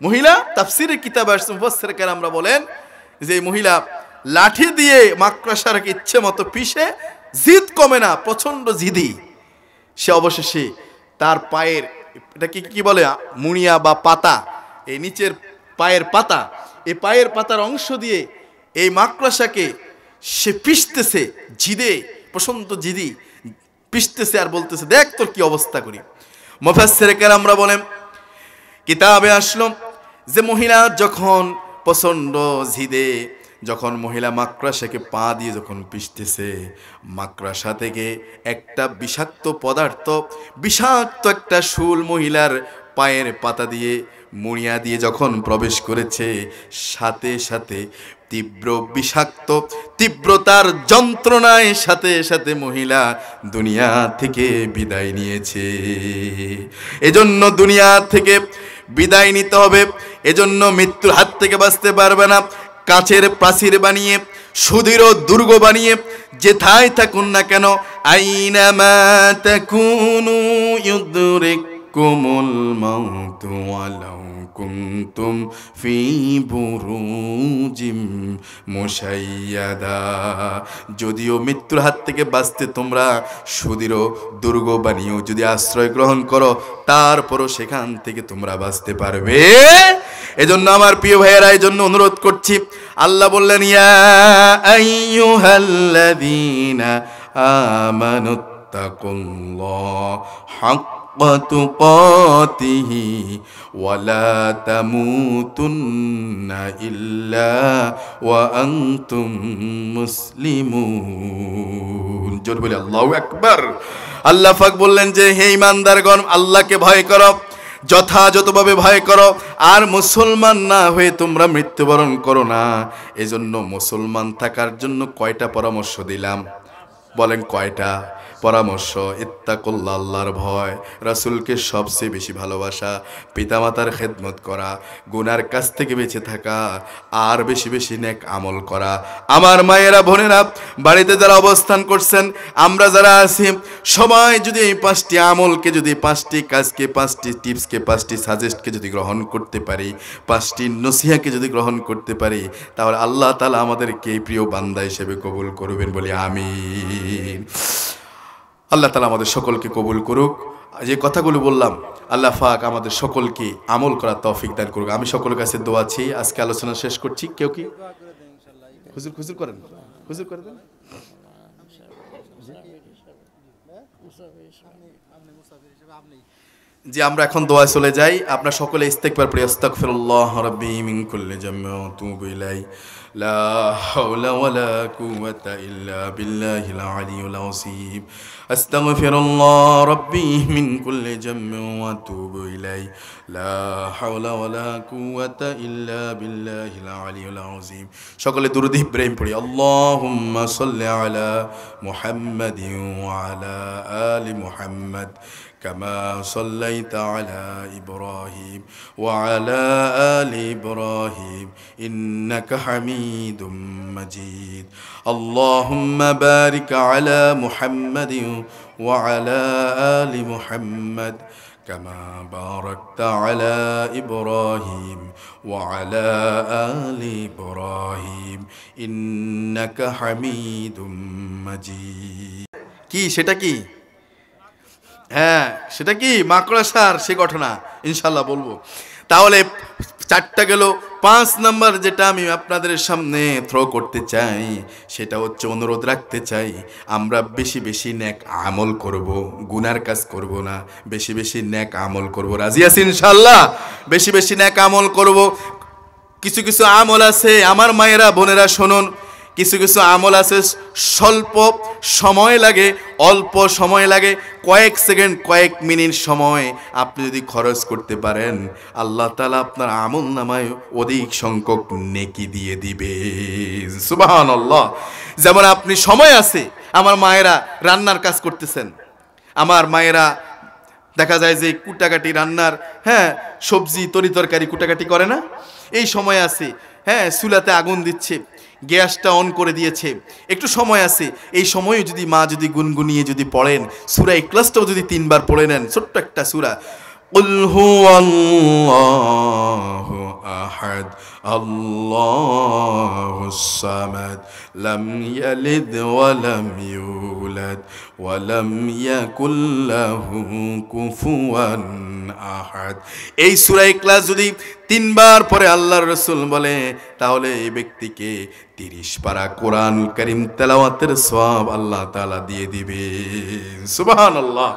মহিলা তাফসীরের কিতাবে আসছে, মুফাসসিররা আমরা বলেন যে মহিলা লাঠি দিয়ে মাকড়সাকে ইচ্ছে মতো পিষে, জিদ কমে না, প্রচন্ড জিদি। সে অবশেষে তার পায়ের, এটা কি বলে, মুড়িয়া বা পাতা, এই নিচের পায়ের পাতা, এই পায়ের পাতার অংশ দিয়ে এই মাকড়সাকে সে পিষতেছে, জিদে, প্রচন্ড জিদি পিষতেছে আর বলতেছে, দেখ তোর কি অবস্থা করি। মুফাসসিররা আমরা বলেন, কিতাবে আসলো যে মহিলা যখন প্রচন্ড জিদে, যখন মহিলা মাকড়সাকে পা দিয়ে যখন পিষতেছে, মাকড়সা থেকে একটা বিষাক্ত পদার্থ, বিষাক্ত একটা শুল মহিলার পায়ের পাতা দিয়ে, মুড়িয়া দিয়ে যখন প্রবেশ করেছে, সাথে সাথে তীব্র বিষাক্ত, তীব্রতার যন্ত্রণায় সাথে সাথে মহিলা দুনিয়া থেকে বিদায় নিয়েছে। এজন্য দুনিয়া থেকে বিদায় নিতে হবে, এজন্য মৃত্যুর হাত থেকে বাঁচতে পারবে না। কাচের প্রাচীর বানিয়ে, সুদৃঢ় দুর্গ বানিয়ে, যেথায় থাকুন না কেন, আইনামা তাকুনু ইউদরিকুমুল মাউতু ওয়ালাউ কুনতুম ফি বুরুজিম মুশাইয়াদা। যদিও মৃত্যুর হাত থেকে বাঁচতে তোমরা সুদৃঢ় দুর্গ বানিয়েও যদি আশ্রয় গ্রহণ করো, তারপরও সেখান থেকে তোমরা বাঁচতে পারবে। এজন্য আমার প্রিয় ভাইয়েরা, এজন্য অনুরোধ করছি, আল্লাহ বললেন, ইয়া আইয়ুহাল্লাযীনা আমানুত্তাকুল্লাহ হাক্কা তুকাতিহি ওয়া লা তামুতুন্না ইল্লা ওয়া আনতুম মুসলিমুন। জোরে বলি আল্লাহু আকবার। আল্লাহ পাক বললেন যে, হে ঈমানদারগণ, আল্লাহকে ভয় করো, যথাযথভাবে ভয় করো, আর মুসলমান না হয়ে তোমরা মৃত্যুবরণ করো না। এজন্য মুসলমান থাকার জন্য কয়টা পরামর্শ দিলাম? বলেন কয়টা পরামর্শ? ইত্তাকুল্লাহ, আল্লাহর ভয়, রাসূলকে সবচেয়ে বেশি ভালোবাসা, পিতামাতার খেদমত করা, গুনার কাছ থেকে বেঁচে থাকা, আর বেশি বেশি নেক আমল করা। আমার মায়েরা, বোনেরা, বাড়িতে যারা অবস্থান করছেন, আমরা যারা আছি, সবাই যদি এই 5টি আমলকে, যদি 5টি কাজকে, 5টি টিপসকে, 5টি সাজেস্টকে যদি গ্রহণ করতে পারি, 5টি নসিহাকে যদি গ্রহণ করতে পারি, তাহলে আল্লাহ তাআলা আমাদেরকে প্রিয় বান্দা হিসেবে কবুল করবেন বলে আমিন। আল্লাহ তাআলা আমাদের সকলকে কবুল করুক। যে কথাগুলো বললাম আল্লাহ পাক আমাদের সকলকে আমল করার তৌফিক দান করুক। আমি সকলের কাছে দোয়া চাই। আজকে আলোচনা শেষ করছি। কেউ কি হুজুর হুজুর করেন, হুজুর করে দেন। যে আমরা এখন দোয়া চলে যাই। আপনারা সকলে ইস্তেগফার পড়ি। আস্তাগফিরুল্লাহ রাব্বি মিন কুল্লি যামবি ওয়া আতুবু ইলাইহি লা হাওলা ওয়ালা কুওয়াতা ইল্লা বিল্লাহিল আলিয়্যিল আযীম। আস্তাগফিরুল্লাহ রাব্বি মিন কুল্লি যামবি ওয়া আতুবু ইলাইহি লা হাওলা ওয়ালা কুওয়াতা ইল্লা বিল্লাহিল আলিয়্যিল আযীম। সকলে দুরূদ ইব্রাহিম পড়ি। আল্লাহুম্মা সাল্লি আলা মুহাম্মাদিন ওয়া আলা আলি মুহাম্মাদ كما صليت على إبراهيم وعلى آل إبراهيم إنك حميد مجيد. اللهم بارك على محمد وعلى آل محمد كما باركت على إبراهيم وعلى آل إبراهيم إنك حميد مجيد. কি সেটা কি? হ্যাঁ সেটা কি? মাকড়সার সে ঘটনা ইনশাল্লাহ বলবো। তাহলে 4টা গেল। 5 নাম্বার যেটা আমি আপনাদের সামনে থ্রো করতে চাই সেটা হচ্ছে, অনুরোধ রাখতে চাই, আমরা বেশি বেশি নেক আমল করব, গুনার কাজ করব না, বেশি বেশি নেক আমল করব। রাজি আছি ইনশাল্লাহ? বেশি বেশি নেক আমল করব। কিছু কিছু আমল আছে আমার মায়েরা বোনেরা শুনুন, কিছু কিছু আমল আছে স্বল্প সময় লাগে, অল্প সময় লাগে, কয়েক সেকেন্ড কয়েক মিনিট সময় আপনি যদি খরচ করতে পারেন আল্লাহ তাআলা আপনার আমল নামায় অধিক সংখ্যক নেকি দিয়ে দিবে। সুবহানাল্লাহ। যেমন আপনি সময় আছে, আমার মায়েরা রান্নার কাজ করতেছেন, আমার মায়েরা দেখা যায় যে কুটাকাটি রান্নার, হ্যাঁ সবজি তরি তরকারি কুটাকাটি করে না, এই সময় আছে, হ্যাঁ চুলাতে আগুন দিচ্ছে, গ্যাসটা অন করে দিয়েছে, একটু সময় আছে, এই সময়ে যদি মা যদি গুনগুনিয়ে যদি পড়েন সূরা ইখলাসটাও যদি 3 বার পড়ে নেন, ছোট্ট একটা সূরা, কুল হুয়াল্লাহু আহাদ আল্লাহুস সামাদ লাম ইয়ালিদ ওয়া লাম ইউলাদ ওয়া লাম ইয়াকুল লাহু কুফুয়ান আহাদ। এই সূরা ইখলাস যদি 3 বার পরে আল্লাহর রাসূল বলে তাহলে এই ব্যক্তিকে 30 পারা কোরআন কারীম তেলাওয়াতের সওয়াব আল্লাহ তাআলা দিয়ে দিবে। সুবহানাল্লাহ।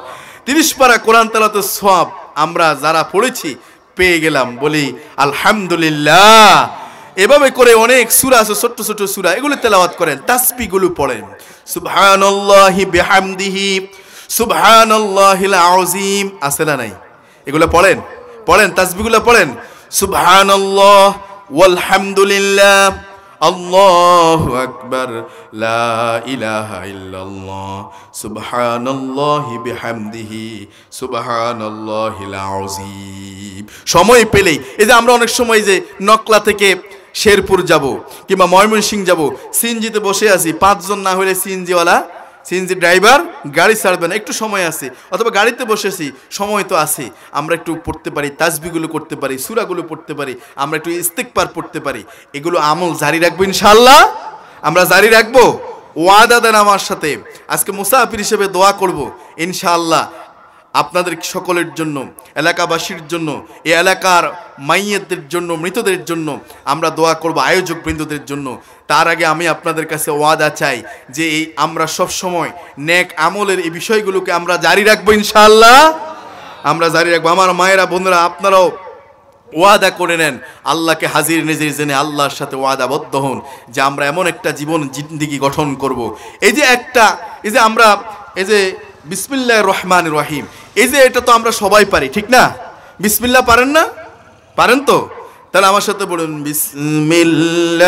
30 পারা কোরআন তেলাওয়াতের সওয়াব আমরা যারা পড়েছি পেয়ে গেলাম, বলি আলহামদুলিল্লাহ। এভাবে করে অনেক সূরা আছে, ছোট ছোট সূরা, এগুলো তেলাওয়াত করেন, তাসবিহগুলো পড়েন, সুবহানাল্লাহি বিহামদিহি সুবহানাল্লাহিল আযীম আছে না নাই? এগুলো পড়েন, পড়েন, তাসবিহগুলো পড়েন, সুবহানাল্লাহ ওয়ালহামদুলিল্লাহ আল্লাহু আকবার লা ইলাহা ইল্লাল্লাহ সুবহানাল্লাহি বিহামদিহি সুবহানাল্লাহিল আযীম। সময় পেলেই, এই যে আমরা অনেক সময় যে নকলা থেকে শেরপুর যাব কিংবা ময়মনসিংহ যাব, সিএনজিতে বসে আছি, 5 জন না হলে সিএনজিওয়ালা, সিএনজি ড্রাইভার গাড়ি ছাড়বে না, একটু সময় আছে, অথবা গাড়িতে বসেছি সময় তো আছে, আমরা একটু পড়তে পারি, তাসবিহগুলো করতে পারি, সূরাগুলো পড়তে পারি, আমরা একটু ইস্তিগফার পড়তে পারি, এগুলো আমল জারি রাখবো ইনশাআল্লাহ। আমরা জারি রাখবো, ওয়াদা দেন আমার সাথে। আজকে মুসাফির হিসেবে দোয়া করব ইনশাআল্লাহ আপনাদের সকলের জন্য, এলাকাবাসীর জন্য, এই এলাকার মাইয়েতদের জন্য, মৃতদের জন্য আমরা দোয়া করব, আয়োজক বৃন্দদের জন্য। তার আগে আমি আপনাদের কাছে ওয়াদা চাই যে এই আমরা সব সময় নেক আমলের এই বিষয়গুলোকে আমরা জারি রাখবো ইনশাআল্লাহ। আমরা জারি রাখবো। আমার মায়েরা বোনেরা আপনারাও ওয়াদা করে নেন, আল্লাহকে হাজির নাজির জেনে আল্লাহর সাথে ওয়াদাবদ্ধ হন যে আমরা এমন একটা জীবন জিন্দেগি গঠন করব। এই যে একটা, এই যে আমরা এই যে বিসমিল্লাহির রহমানির রহিম, এই যে এটা তো আমরা সবাই পারি, ঠিক না? বিসমিল্লাহ পারেন না? পারেন তো? তাহলে আমার সাথে বলুন, বিসমিল্লাহির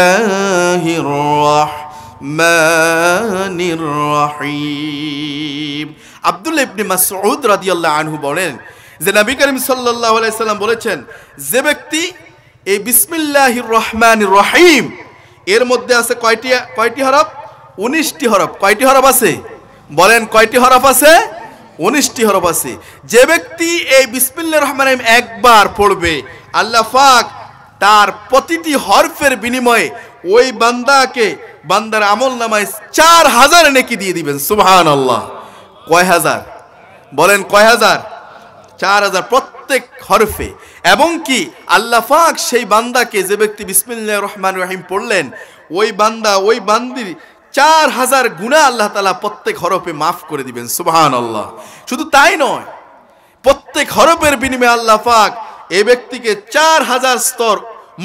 রহমানির রহিম। আব্দুল্লাহ ইবনে মাসউদ রাদিয়াল্লাহু আনহু বলেন যে নবী করিম সাল্লাল্লাহু আলাইহি সাল্লাম বলেছেন, যে ব্যক্তি এই বিসমিল্লাহির রহমানির রহিম এর মধ্যে আছে কয়টি হরফ? 19টি হরফ। কয়টি হরফ আছে? বলেন কয়টি হরফ আছে? 19টি হরফ আছে। যে ব্যক্তি এই বিসমিল্লাহির রহমানির রহিম একবার পড়বে, আল্লাহ পাক তার প্রতিটি হরফের বিনিময়ে ওই বান্দাকে, বান্দার আমলনামায় 4000 নেকি দিয়ে দিবেন। সুবহানাল্লাহ। কয় হাজার? বলেন কয় হাজার? 4000 প্রত্যেক হরফে। এবং কি আল্লাহ পাক সেই বান্দাকে, যে ব্যক্তি বিসমিল্লাহির রহমানির রহিম পড়লেন, ওই বান্দা ওই বান্দির 4000 গুনাহ আল্লাহ তাআলা প্রত্যেক হরফে মাফ করে দিবেন। সুবহানাল্লাহ। শুধু তাই নয়, প্রত্যেক হরফের বিনিময়ে আল্লাহ পাক এই ব্যক্তিকে 4000 স্তর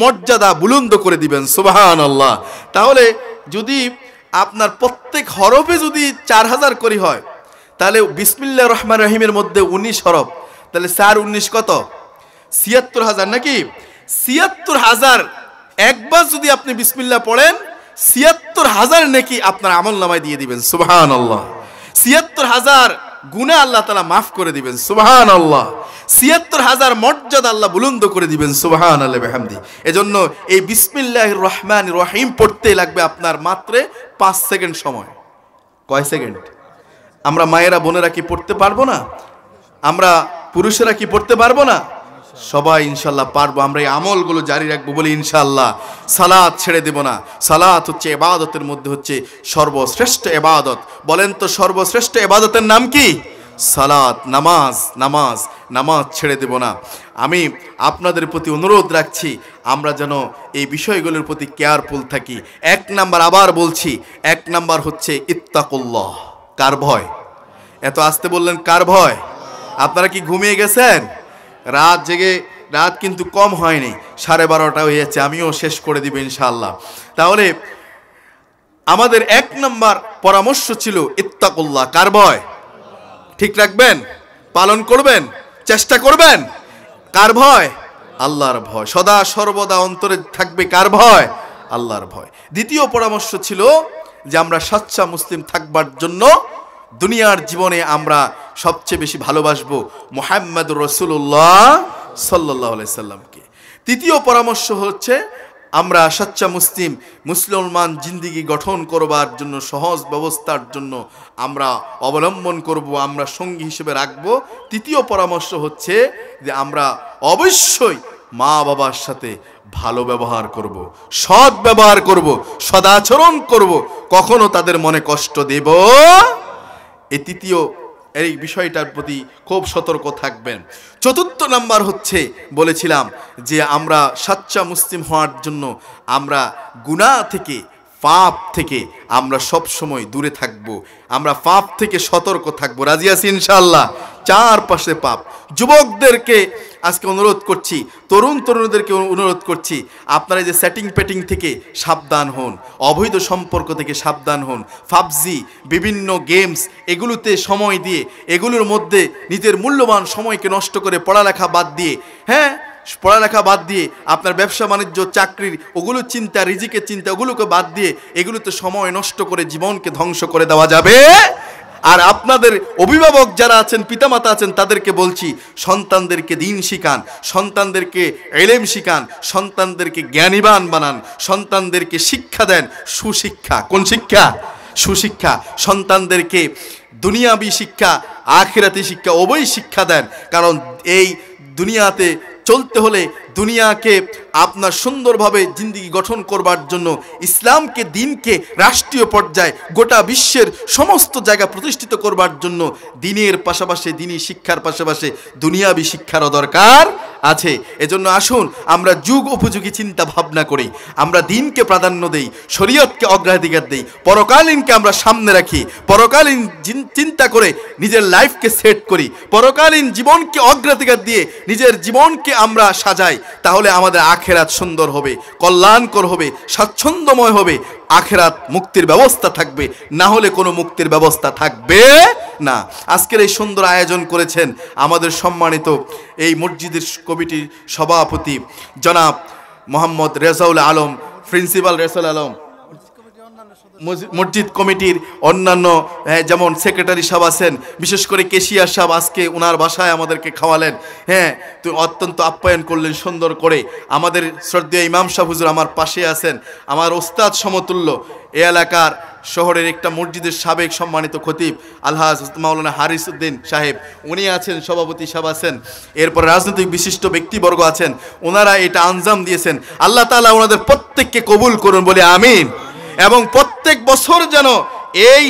মর্যাদা বুলন্দ করে দিবেন। সুবহানাল্লাহ। তাহলে যদি আপনার প্রত্যেক হরফে যদি 4000 করে হয়, তাহলে বিসমিল্লাহির রহমানির রহিমের মধ্যে 19 হরফ, তাহলে 4 19 কত? 76000 নাকি? 76000 একবার যদি আপনি বিসমিল্লাহ পড়েন, 76000 নেকি আপনার আমলনামায় দিয়ে দিবেন। সুবহানাল্লাহ। 76000 গুনাহ আল্লাহ তাআলা মাফ করে দিবেন। সুবহানাল্লাহ। 76000 মর্যাদা আল্লাহ বুলন্দ করে দিবেন। সুবহানাল্লাহ বিহামদি। এজন্য এই বিসমিল্লাহির রহমানির রহিম পড়তে লাগবে আপনার মাত্র 5 সেকেন্ড সময়। কয় সেকেন্ড? আমরা মায়েরা বোনেরা কি পড়তে পারবো না? আমরা পুরুষেরা কি পড়তে পারবো না? সবাই ইনশাল্লাহ পারবো। আমরা এই আমলগুলো জারি রাখবো বলে ইনশাল্লাহ। সালাত ছেড়ে দেব না। সালাত হচ্ছে ইবাদতের মধ্যে হচ্ছে সর্বশ্রেষ্ঠ ইবাদত। বলেন তো সর্বশ্রেষ্ঠ ইবাদতের নাম কি? সালাত, নামাজ। নামাজ নামাজ ছেড়ে দেব না। আমি আপনাদের প্রতি অনুরোধ রাখছি, আমরা যেন এই বিষয়গুলোর প্রতি কেয়ারফুল থাকি। 1 নাম্বার, আবার বলছি, 1 নাম্বার হচ্ছে ইত্তাকুল্লাহ। কার ভয়? এত আসতে বললেন, কার ভয়? আপনারা কি ঘুমিয়ে গেছেন? রাত জেগে, রাত কিন্তু কম হয়নি, 12:30 হয়েছে। আমিও শেষ করে দিব ইনশাআল্লাহ। তাহলে আমাদের 1 নাম্বার পরামর্শ ছিল ইত্তাকুল্লাহ। কার ভয়? ঠিক রাখবেন, পালন করবেন, চেষ্টা করবেন। কার ভয়? আল্লাহর ভয়। সদা সর্বদা অন্তরে থাকবে কার ভয়? আল্লাহর ভয়। দ্বিতীয় পরামর্শ ছিল যে আমরা সচ্চা মুসলিম থাকবার জন্য দুনিয়ার জীবনে আমরা সবচেয়ে বেশি ভালোবাসবো মুহাম্মদুর রাসূলুল্লাহ সাল্লাল্লাহু আলাইহি সাল্লামকে। তৃতীয় পরামর্শ হচ্ছে আমরা সচ্চা মুসলমান জিন্দেগি গঠন করবার জন্য, সহজ ব্যবস্থার জন্য আমরা অবলম্বন করব, আমরা সঙ্গী হিসেবে রাখবো। তৃতীয় পরামর্শ হচ্ছে যে আমরা অবশ্যই মা বাবার সাথে ভালো ব্যবহার করব, সৎ ব্যবহার করব, সদাচরণ করব, কখনো তাদের মনে কষ্ট দেব। এই তৃতীয় এই বিষয়টার প্রতি খুব সতর্ক থাকবেন। চতুর্থ নাম্বার হচ্ছে বলেছিলাম যে আমরা সচ্চা মুসলিম হওয়ার জন্য আমরা গুনাহ থেকে, পাপ থেকে আমরা সব সময় দূরে থাকব, আমরা পাপ থেকে সতর্ক থাকব। রাজি আছি ইনশাআল্লাহ? চারপাশে পাপ। যুবকদেরকে আজকে অনুরোধ করছি, তরুণীদেরকে অনুরোধ করছি, আপনারা যে সেটিং পেটিং থেকে সাবধান হন, অবৈধ সম্পর্ক থেকে সাবধান হন। পাবজি, বিভিন্ন গেমস, এগুলোতে সময় দিয়ে, এগুলোর মধ্যে নিজের মূল্যবান সময়কে নষ্ট করে পড়ালেখা বাদ দিয়ে, পড়ালেখা বাদ দিয়ে আপনার ব্যবসা বাণিজ্য, চাকরির ওগুলো চিন্তা, রিজিকের চিন্তা, ওগুলোকে বাদ দিয়ে এগুলোতে সময় নষ্ট করে জীবনকে ধ্বংস করে দেওয়া যাবে। আর আপনাদের অভিভাবক যারা আছেন, পিতামাতা আছেন, তাদেরকে বলছি সন্তানদেরকে দিন শিখান, সন্তানদেরকে ইলম শিখান, সন্তানদেরকে জ্ঞানীবান বানান, সন্তানদেরকে শিক্ষা দেন, সুশিক্ষা। কোন শিক্ষা? সুশিক্ষা। সন্তানদেরকে দুনিয়াবি শিক্ষা, আখিরাতি শিক্ষা, উভয় শিক্ষা দেন। কারণ এই দুনিয়াতে চলতে হলে, দুনিয়াকে আপনার সুন্দরভাবে জিন্দেগি গঠন করবার জন্য ইসলামকে, দিনকে রাষ্ট্রীয় পর্যায়ে গোটা বিশ্বের সমস্ত জায়গা প্রতিষ্ঠিত করবার জন্য দিনের পাশাপাশি, দিনই শিক্ষার পাশাপাশি দুনিয়াবি শিক্ষারও দরকার আছে। এজন্য আসুন আমরা যুগ উপযোগী চিন্তা ভাবনা করি, আমরা দিনকে প্রাধান্য দেই, শরীয়তকে অগ্রাধিকার দেই, পরকালীনকে আমরা সামনে রাখি, পরকালীন চিন্তা করে নিজের লাইফকে সেট করি, পরকালীন জীবনকে অগ্রাধিকার দিয়ে নিজের জীবনকে আমরা সাজাই। তাহলে আমাদের আখেরাত সুন্দর হবে, কল্যাণকর হবে, স্বাচ্ছন্দ্যময় হবে, আখেরাত মুক্তির ব্যবস্থা থাকবে, না হলে কোনো মুক্তির ব্যবস্থা থাকবে না। আজকের এই সুন্দর আয়োজন করেছেন আমাদের সম্মানিত এই মসজিদের কমিটির সভাপতি জনাব মোহাম্মদ রেজাউল আলম, প্রিন্সিপাল রেজাউল আলম, মসজিদ কমিটির অন্যান্য যেমন সেক্রেটারি সাহেব আছেন, বিশেষ করে কেশিয়ার সাহেব আজকে ওনার বাসায় আমাদেরকে খাওয়ালেন, তো অত্যন্ত আপ্যায়ন করলেন সুন্দর করে। আমাদের শ্রদ্ধেয় ইমাম সাহেব হুজুর আমার পাশে আছেন, আমার ওস্তাদ সমতুল্য, এ এলাকার শহরের একটা মসজিদের সাবেক সম্মানিত খতিব আলহাজ মাওলানা হারিস উদ্দিন সাহেব, উনি আছেন, সভাপতি সাহেব আছেন, এরপর রাজনৈতিক বিশিষ্ট ব্যক্তিবর্গ আছেন, ওনারা এটা আঞ্জাম দিয়েছেন। আল্লাহ তাআলা ওনাদের প্রত্যেককে কবুল করুন বলে আমিন। এবং প্রত্যেক বছর যেন এই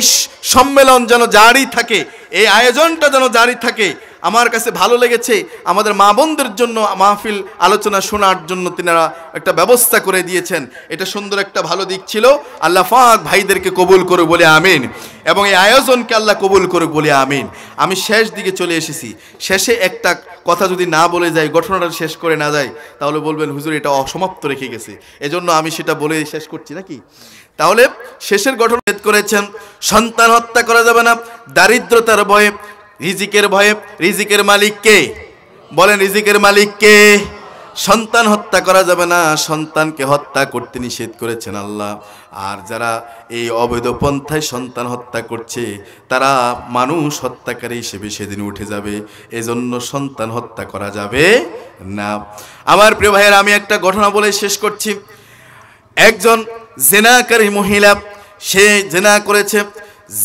সম্মেলন যেন জারি থাকে, এই আয়োজনটা যেন জারি থাকে। আমার কাছে ভালো লেগেছে, আমাদের মা বোনদের জন্য মাহফিল আলোচনা শোনার জন্য তিনারা একটা ব্যবস্থা করে দিয়েছেন। এটা সুন্দর একটা ভালো দিক ছিল। আল্লাহ পাক ভাইদেরকে কবুল করে বলে আমিন, এবং এই আয়োজনকে আল্লাহ কবুল করে বলে আমিন। আমি শেষ দিকে চলে এসেছি। শেষে একটা কথা যদি না বলে যাই, ঘটনাটা শেষ করে না যাই, তাহলে বলবেন হুজুর এটা অসমাপ্ত রেখে গেছে, এজন্য আমি সেটা বলে শেষ করছি নাকি। তাহলে শেষের ঘটনা করেছেন, সন্তান হত্যা করা যাবে না দারিদ্রতার ভয়ে, রিজিকের ভয়ে। রিজিকের মালিক কে? বলেন, রিজিকের মালিক কে? সন্তান হত্যা করা যাবে না, সন্তানকে হত্যা করতে নিষেধ করেছেন আল্লাহ। আর যারা এই অবৈধ পন্থায় সন্তান হত্যা করছে তারা মানুষ হত্যাকারী হিসেবে সেদিন উঠে যাবে, এজন্য সন্তান হত্যা করা যাবে না। আমার প্রিয় ভাইয়েরা, আমি একটা ঘটনা বলে শেষ করছি। একজন জেনাকারী মহিলা, সে জেনা করেছে।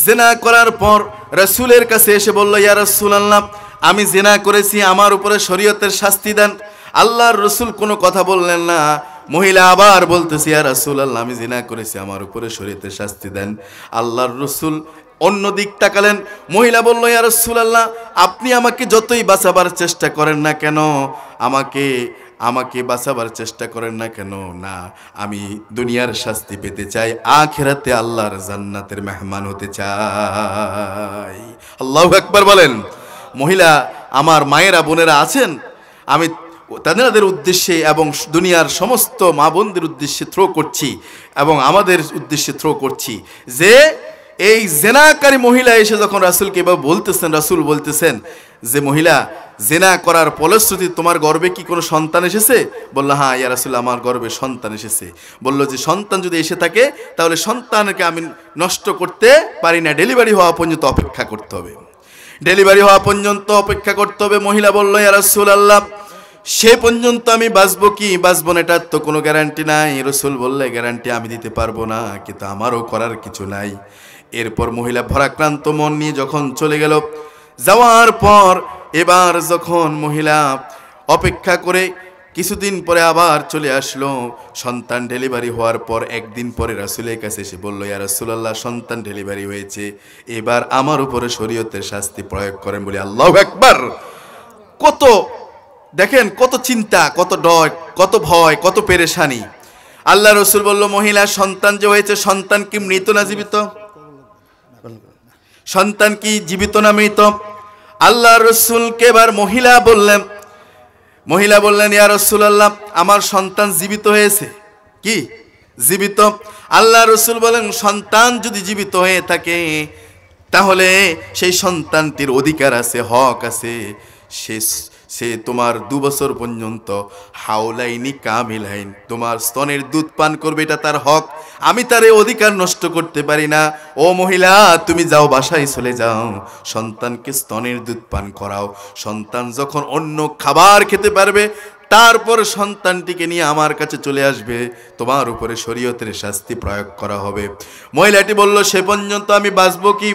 জেনা করার পর রাসূলের কাছে এসে বলল, ইয়া রাসূলুল্লাহ, আমি জেনা করেছি, আমার উপরে শরীয়তের শাস্তি দেন। আল্লাহর রাসূল কোনো কথা বললেন না। মহিলা আবার বলতেছে, ইয়া রাসূলুল্লাহ, আমি জিনা করেছি, আমার উপরে শরীয়তের শাস্তি দেন। আল্লাহর রাসূল অন্য দিক তাকালেন। মহিলা বলল, ইয়া রাসূলুল্লাহ, আপনি আমাকে যতই বাঁচাবার চেষ্টা করেন না কেন, আমাকে বাঁচাবার চেষ্টা করেন না কেন, না, আমি দুনিয়ার শাস্তি পেতে চাই, আখিরাতে আল্লাহর জান্নাতের মেহমান হতে চাই। আল্লাহু আকবার বলেন। মহিলা, আমার মায়েরা বোনেরা আছেন, আমি তাদের উদ্দেশ্যে এবং দুনিয়ার সমস্ত মা বোনদের উদ্দেশ্যে থ্রো করছি এবং আমাদের উদ্দেশ্যে থ্রো করছি যে এই জেনাকারী মহিলা এসে যখন রাসূলকে এবার বলতেছেন, রাসূল বলতেছেন যে মহিলা, জেনা করার ফলশ্রুতি তোমার গর্ভে কি কোনো সন্তান এসেছে? বলল, হ্যাঁ ইয়া রাসূল, আমার গর্ভে সন্তান এসেছে। বলল যে সন্তান যদি এসে থাকে তাহলে সন্তানকে আমি নষ্ট করতে পারি না, ডেলিভারি হওয়া পর্যন্ত অপেক্ষা করতে হবে, ডেলিভারি হওয়া পর্যন্ত অপেক্ষা করতে হবে। মহিলা বলল, ইয়া রাসূলুল্লাহ, সে পর্যন্ত আমি বাঁচবো কি বাঁচবো না এটার তো কোনো গ্যারান্টি নাই। রাসূল বললে, গ্যারান্টি আমি দিতে পারবো না, কিন্তু আমারও করার কিছু নাই। এরপর মহিলা ভরাক্রান্ত মন নিয়ে যখন চলে গেল, যাওয়ার পর এবার যখন মহিলা অপেক্ষা করে কিছুদিন পরে আবার চলে আসলো, সন্তান ডেলিভারি হওয়ার পর একদিন পরে রাসূলের কাছে এসে বলল, ইয়া রাসূলুল্লাহ, সন্তান ডেলিভারি হয়েছে, এবার আমার উপরে শরীয়তের শাস্তি প্রয়োগ করেন। বলি আল্লাহু আকবার। কত দেখেন, কত চিন্তা, কত ডর, কত ভয়, কত পেরেশানি। আল্লাহ রাসূল বলল, মহিলা, সন্তান যে হয়েছে, সন্তান কি মৃত না জীবিত? সন্তান কি জীবিত না মৃত? আল্লাহ রাসূলকে এবার মহিলা বললেন, ইয়া রাসূলুল্লাহ, আমার সন্তান জীবিত হয়েছে। কি জীবিত? আল্লাহ রাসূল বলেন, সন্তান যদি জীবিত হয়ে থাকে তাহলে সেই সন্তানটির অধিকার আছে, হক আছে। সে তোমার 2 বছর পর্যন্ত হাওলাইনি কামিলাইন তোমার স্তনের দুধ পান করবে, এটা তার হক। আমি তার এই অধিকার নষ্ট করতে পারি না। ও মহিলা, তুমি যাও, বাসায় চলে যাও, সন্তানকে স্তনের দুধ পান করাও। সন্তান যখন অন্য খাবার খেতে পারবে তারপর সন্তানটিকে নিয়ে আমার কাছে চলে আসবে, তোমার উপরে শরীয়তের শাস্তি প্রয়োগ করা হবে। মহিলাটি বলল, সে পর্যন্ত আমি বাঁচবো কি,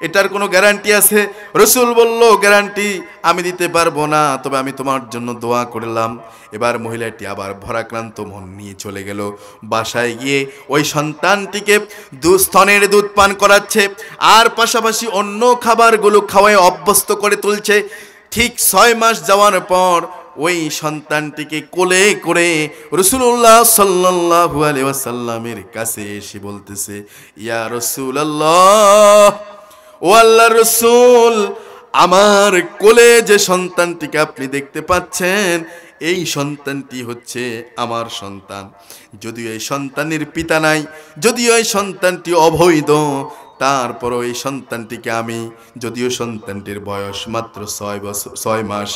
এটার কোনো গ্যারান্টি আছে? রাসূল বলল, গ্যারান্টি আমি দিতে পারবো না, তবে আমি তোমার জন্য দোয়া করলাম। এবার মহিলাটি আবার ভরাক্রান্ত মন নিয়ে চলে গেল। বাসায় গিয়ে ওই সন্তানটিকে স্তনের দুধ পান করাচ্ছে, আর পাশাপাশি অন্য খাবারগুলো খাওয়ায় অভ্যস্ত করে তুলছে। ঠিক 6 মাস যাওয়ার পর ওই সন্তানটিকে কোলে করে রাসূলুল্লাহ সাল্লাল্লাহু আলাইহি ওয়াসাল্লামের কাছে এসে বলতেছে, ইয়া রাসূলুল্লাহ, ও আল্লাহর রাসূল, আমার কোলে যে সন্তানটিকে আপনি দেখতে পাচ্ছেন, এই সন্তানটি হচ্ছে আমার সন্তান। যদিও এই সন্তানের পিতা নাই, যদিও এই সন্তানটি অবৈধ, তারপরও এই সন্তানটিকে আমি, যদিও সন্তানটির বয়স মাত্র 6 মাস,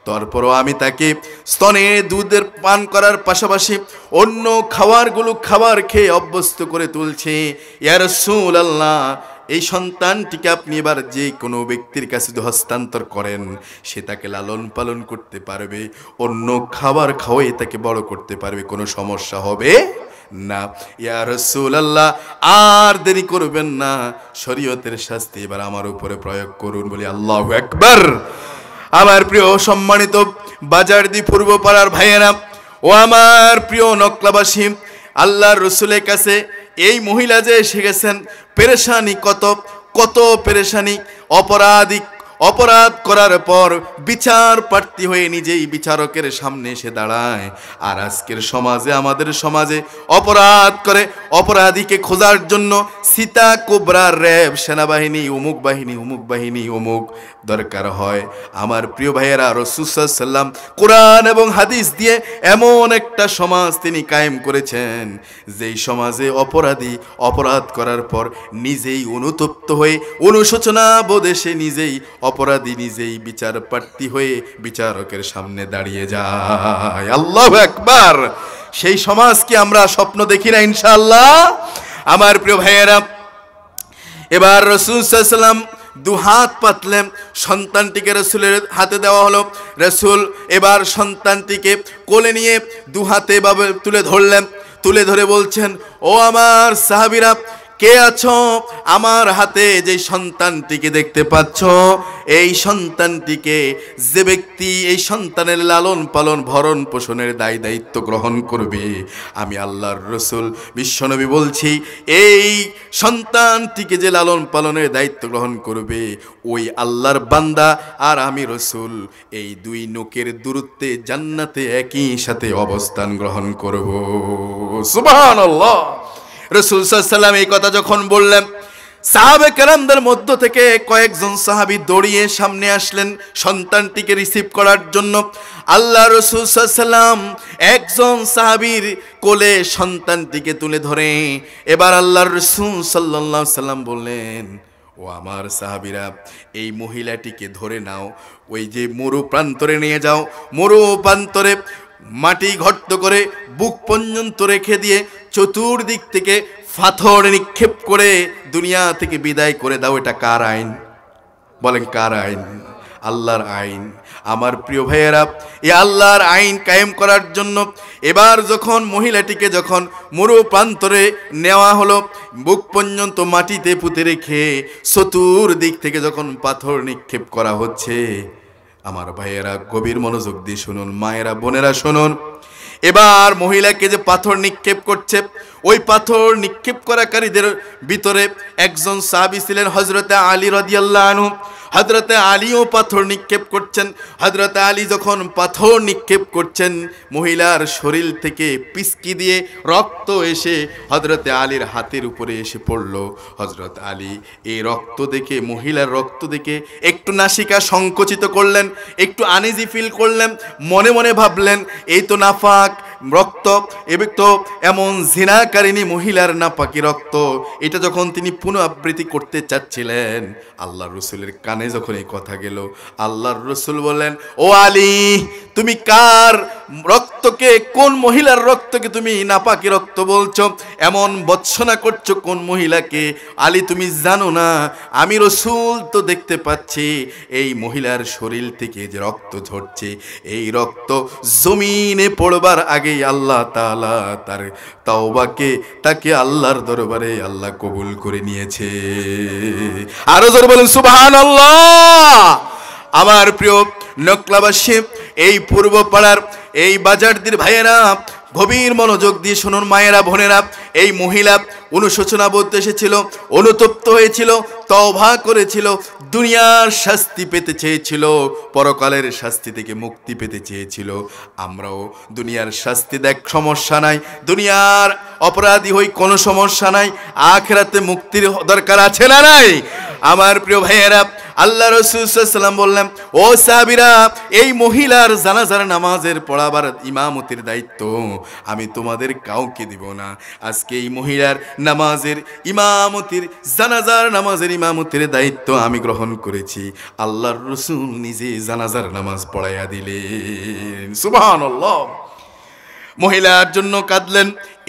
তারপরও আমি তাকে স্তনে দুধের পান করার পাশাপাশি অন্য খাবার খেয়ে অভ্যস্ত করে তুলছি। ইয়া রাসূলুল্লাহ, এই সন্তানটিকে আপনি এবার যে কোনো ব্যক্তির কাছে হস্তান্তর করেন, সে তাকে লালন পালন করতে পারবে, অন্য খাবার খাওয়াই তাকে বড় করতে পারবে, কোনো সমস্যা হবে না। ইয়া রাসূলুল্লাহ, আর দেরি করবেন না, শরীয়তের শাস্তি এবার আমার উপরে প্রয়োগ করুন। বলি আল্লাহু আকবার। আমার প্রিয় সম্মানিত বাজারদি পূর্বপাড়ার ভাইয়েরা ও আমার প্রিয় নকলাবাসী, আল্লাহর রাসূলের কাছে এই মহিলা যে এসে গেছেন, পেরেশানি কত পেরেশানি, অপরাধ করার পর বিচার প্রার্থী হয়ে নিজেই বিচারকের সামনে এসে দাঁড়ায়। আর আজকের সমাজে, আমাদের সমাজে অপরাধ করে অপরাধীকে খোঁজার জন্য সীতা, কোবরা, র্যাব, সেনাবাহিনী, অমুক বাহিনী, অমুক বাহিনী, অমুক দরকার হয়। আমার প্রিয় ভাইয়েরা, রাসূল সাল্লাল্লাহু আলাইহি ওয়াসাল্লাম কোরআন এবং হাদিস দিয়ে এমন একটা সমাজ তিনি কায়েম করেছেন, যেই সমাজে অপরাধী অপরাধ করার পর নিজেই অনুতপ্ত হয়ে, অনুশোচনা বোধে সে নিজেই অপরাধী, নিজেই বিচার প্রার্থী হয়ে বিচারকের সামনে দাঁড়িয়ে যায়। আল্লাহু আকবার। সেই সমাজ কি আমরা স্বপ্ন দেখি না ইনশাআল্লাহ? আমার প্রিয় ভাইয়েরা, এবার রাসূল সাল্লাল্লাহু আলাইহি ওয়াসাল্লাম দুহাত পাতলেন, সন্তানটিকে রাসূলের হাতে দেওয়া হলো। রাসূল এবার সন্তানটিকে কোলে নিয়ে দুহাতে এভাবে তুলে ধরলেন। তুলে ধরে বলছেন, ও আমার সাহাবীরা, কে আছো? আমার হাতে যে সন্তানটিকে দেখতে পাচ্ছ, এই সন্তানটিকে যে ব্যক্তি এই সন্তানের লালন পালন ভরণ পোষণের দায়িত্ব গ্রহণ করবে, আমি আল্লাহর রাসূল বিশ্বনবী বলছি, এই সন্তানটিকে যে লালন পালনের দায়িত্ব গ্রহণ করবে, ওই আল্লাহর বান্দা আর আমি রাসূল এই দুই নোকের দূরত্বে জান্নাতে একই সাথে অবস্থান গ্রহণ করব। সুবহানাল্লাহ। রাসূল সাল্লাল্লাহু আলাইহি ওয়াসাল্লাম এই কথা যখন বললেন, সাহাবে কেরামদের মধ্য থেকে কয়েকজন সাহাবী দৌড়িয়ে সামনে আসলেন সন্তানটিকে রিসিভ করার জন্য। আল্লাহ রাসূল সাল্লাল্লাহু আলাইহি ওয়াসাল্লাম একজন সাহাবীর কোলে সন্তানটিকে তুলে ধরে এবার আল্লাহর রাসূল সাল্লাল্লাহু আলাইহি ওয়াসাল্লাম বললেন, ও আমার সাহাবীরা, এই মহিলাটিকে ধরে নাও, ওই যে মরু প্রান্তরে নিয়ে যাও, মরু প্রান্তরে মাটি গর্ত করে বুক পর্যন্ত রেখে দিয়ে চতুর্দিক থেকে পাথর নিক্ষেপ করে দুনিয়া থেকে বিদায় করে দাও। এটা কার আইন? বলেন, কার আইন? আল্লাহর আইন। আমার প্রিয় ভাইয়েরা, এই আল্লাহর আইন কায়েম করার জন্য এবার যখন মহিলাটিকে যখন মরু প্রান্তরে নেওয়া হলো, বুক পর্যন্ত মাটিতে পুঁতে রেখে চতুর্দিক থেকে যখন পাথর নিক্ষেপ করা হচ্ছে, আমার ভাইয়েরা গভীর মনোযোগ দিয়ে শুনুন, মায়েরা, বোনেরা শুনুন। এবার মহিলাকে যে পাথর নিক্ষেপ করছে, ওই পাথর নিক্ষেপ করাকারীদের ভিতরে একজন সাহাবী ছিলেন হযরতে আলী রাদিয়াল্লাহু আনহু। হযরতে আলীও পাথর নিক্ষেপ করছেন। হযরতে আলী যখন পাথর নিক্ষেপ করছেন, মহিলার শরীর থেকে পিচকি দিয়ে রক্ত এসে হযরতে আলীর হাতের উপরে এসে পড়ল। হযরত আলী এই রক্ত দেখে, মহিলার রক্ত দেখে একটু নাসিকা সংকুচিত করলেন, একটু আনইজি ফিল করলেন, মনে মনে ভাবলেন, এই তো নাপাক রক্ত, এবং তো এমন জিনাকারিনী মহিলার নাপাকি রক্ত। এটা যখন তিনি পুনরাবৃত্তি করতে চাচ্ছিলেন, আল্লাহর রাসূলের কানে যখন এই কথা গেল, আল্লাহর রাসূল বলেন, ও আলী, তুমি কার রক্তকে, কোন মহিলার রক্তকে তুমি নাপাকি রক্ত বলছো? এমন বৎসনা করছো কোন মহিলাকে? আলী, তুমি জানো না আমি রাসূল তো দেখতে পাচ্ছি এই মহিলার শরীর থেকে যে রক্ত ঝরছে, এই রক্ত জমিনে পড়বার আগেই আল্লাহ তাআলা তার তাওবাকে, তাকে আল্লাহর দরবারে আল্লাহ কবুল করে নিয়েছে। আরো জোরে বলেন সুবহানাল্লাহ। আমার প্রিয় নকলাবাসী, এই পূর্ব পাড়ার এই বাজারদের ভাইয়েরা, গভীর মনোযোগ দিয়ে শুনুন, মায়েরা, বোনেরা, এই মহিলা অনুশোচনা বলতে এসেছিল, অনুতপ্ত হয়েছিল, তওবা করেছিল, দুনিয়ার শাস্তি পেতে চেয়েছিল, পরকালের শাস্তি থেকে মুক্তি পেতে চেয়েছিল। আমরাও দুনিয়ার শাস্তি দেখ সমস্যা নাই, দুনিয়ার অপরাধী হই কোনো সমস্যা নাই, আখিরাতে মুক্তির দরকার আছে না নাই? আমার প্রিয় ভাইয়েরা, আল্লাহ রাসূল সাল্লাল্লাহু আলাইহি ওয়াসাল্লাম বললেন, ও সাহাবীরা, এই মহিলার জানাজার নামাজের পড়াবার ইমামতির দায়িত্ব আমি তোমাদের কাউকে দিব না। আজকে এই মহিলার নামাজের ইমামতির, জানাজার নামাজের ইমামতির দায়িত্ব আমি গ্রহণ করেছি। আল্লাহর রাসূল নিজে জানাজার নামাজ পড়াইয়া দিলেন। সুবহানাল্লাহ। মহিলার জন্য কাঁদলেন।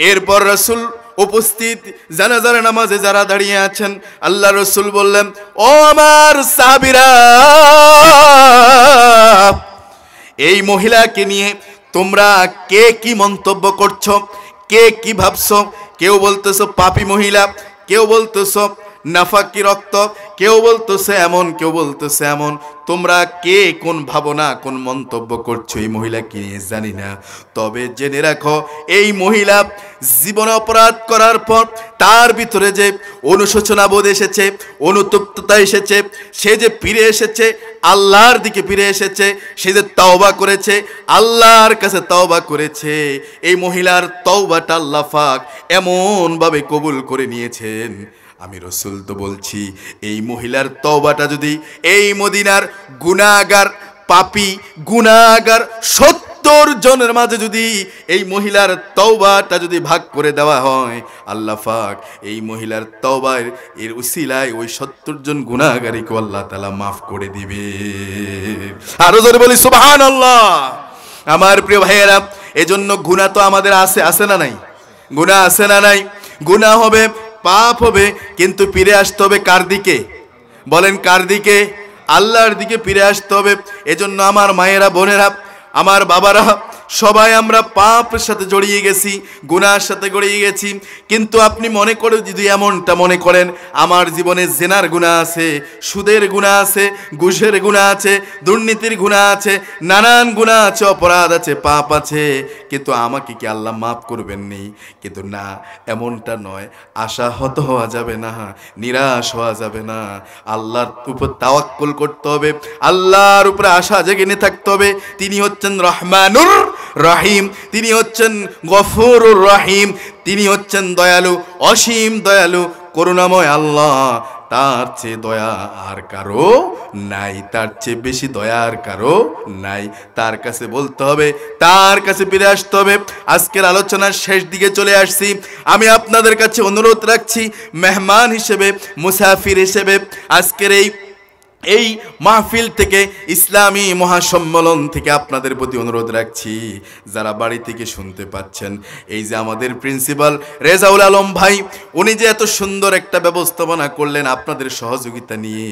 এরপর রাসূল উপস্থিত জানাজার নামাজে যারা দাঁড়িয়ে আছেন, আল্লাহ রাসূল বললেন, ও আমার সাহাবীরা, এই মহিলাকে নিয়ে তোমরা কে কি মন্তব্য করছো, কে কি ভাবছো? কেউ বলতেছো পাপী মহিলা, কেউ বলতেছো নাফাকি রক্ত, কেউ বলতেছে এমন, কেউ বলতেছে এমন। তোমরা কে কোন ভাবনা, কোন মন্তব্য করছো এই মহিলাকে নিয়ে জানি না, তবে জেনে রাখো এই মহিলা জীবনে অপরাধ করার পর তার ভিতরে যে অনুশোচনা বোধ এসেছে, অনুতপ্ততা এসেছে, সে যে ফিরে এসেছে আল্লাহর দিকে, ফিরে এসেছে, সে যে তওবা করেছে, আল্লাহর কাছে তওবা করেছে, এই মহিলার তওবাটা আল্লাহ পাক এমন ভাবে কবুল করে নিয়েছেন। আমি রাসূল তো বলছি, এই মহিলার তওবাটা যদি এই মদিনার গুনাহগার পাপী গুনাহগার 70 জনের মাঝে যদি এই মহিলার তওবাটা যদি ভাগ করে দেওয়া হয়, আল্লাহ পাক এই মহিলার তওবার এর উসিলায় ওই 70 জন গুনাহগারীকে আল্লাহ তাআলা মাফ করে দিবে। আরো জোরে বলি সুবহানাল্লাহ। আমার প্রিয় ভাইয়েরা, এজন্য গুনাহ তো আমাদের আছে না নাই? গুনাহ আছে না নাই? গুনাহ হবে, পাপ হবে, কিন্তু ফিরে আসতে হবে কার দিকে? বলেন কার দিকে? আল্লাহর দিকে ফিরে আসতে হবে। এজন্য আমার মায়েরা, বোনেরা, আমার বাবারা, সবাই আমরা পাপের সাথে জড়িয়ে গেছি, গুনাহের সাথে জড়িয়ে গেছি। কিন্তু আপনি মনে করে যদি এমনটা মনে করেন আমার জীবনে জিনার গুনাহ আছে, সুদের গুনাহ আছে, ঘুষের গুনাহ আছে, দুর্নীতির গুনাহ আছে, নানান গুনাহ আছে, অপরাধ আছে, পাপ আছে, কিন্তু আমাকে কি আল্লাহ মাফ করবেন নি? কিন্তু না, এমনটা নয়। আশাহত হওয়া যাবে না, নিরাশ হওয়া যাবে না। আল্লাহর উপর তাওয়াক্কুল করতে হবে, আল্লাহর উপরে আশা জেগে নিয়ে থাকতে হবে। তিনি হচ্ছেন রহমানুর রহিম, তিনি হচ্ছেন গফুরুর রহিম, তিনি হচ্ছেন দয়ালু, অসীম দয়ালু, করুণাময় আল্লাহ। তার চেয়ে দয়া আর কারো নাই, তার চেয়ে বেশি দয়া আর কারো নাই। তার কাছে বলতে হবে, তার কাছে ফিরে আসতে হবে। আজকের আলোচনার শেষ দিকে চলে আসছি। আমি আপনাদের কাছে অনুরোধ রাখছি, মেহমান হিসেবে, মুসাফির হিসেবে, আজকের এই মাহফিল থেকে, ইসলামী মহাসম্মেলন থেকে আপনাদের প্রতি অনুরোধ রাখছি, যারা বাড়ি থেকে শুনতে পাচ্ছেন, এই যে আমাদের প্রিন্সিপাল রেজাউল আলম ভাই, উনি যে এত সুন্দর একটা ব্যবস্থাপনা করলেন আপনাদের সহযোগিতা নিয়ে,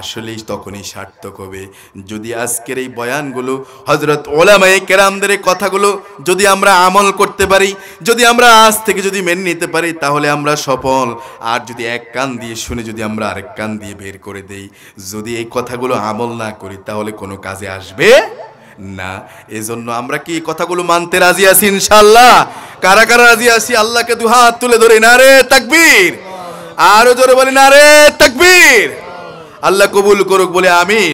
আসলেই তখনই সার্থক হবে যদি আজকের এই বয়ানগুলো, হযরত উলামায়ে কেরামদের কথাগুলো যদি আমরা আমল করতে পারি, যদি আমরা আজ থেকে যদি মেনে নিতে পারি, তাহলে আমরা সফল। আর যদি এক কান দিয়ে শুনে যদি আমরা আরেক কান দিয়ে বের করে দেই, যদি এই কথাগুলো আমল না করি, তাহলে কোনো কাজে আসবে না। এজন্য আমরা কি এই কথাগুলো মানতে রাজি আছি ইনশাআল্লাহ? কারা কারা রাজি আছি? আল্লাহকে দুহাত তুলে ধরে নারে তাকবীর, আরো জোরে বলি নারে তাকবীর। আল্লাহ কবুল করুক বলে আমিন।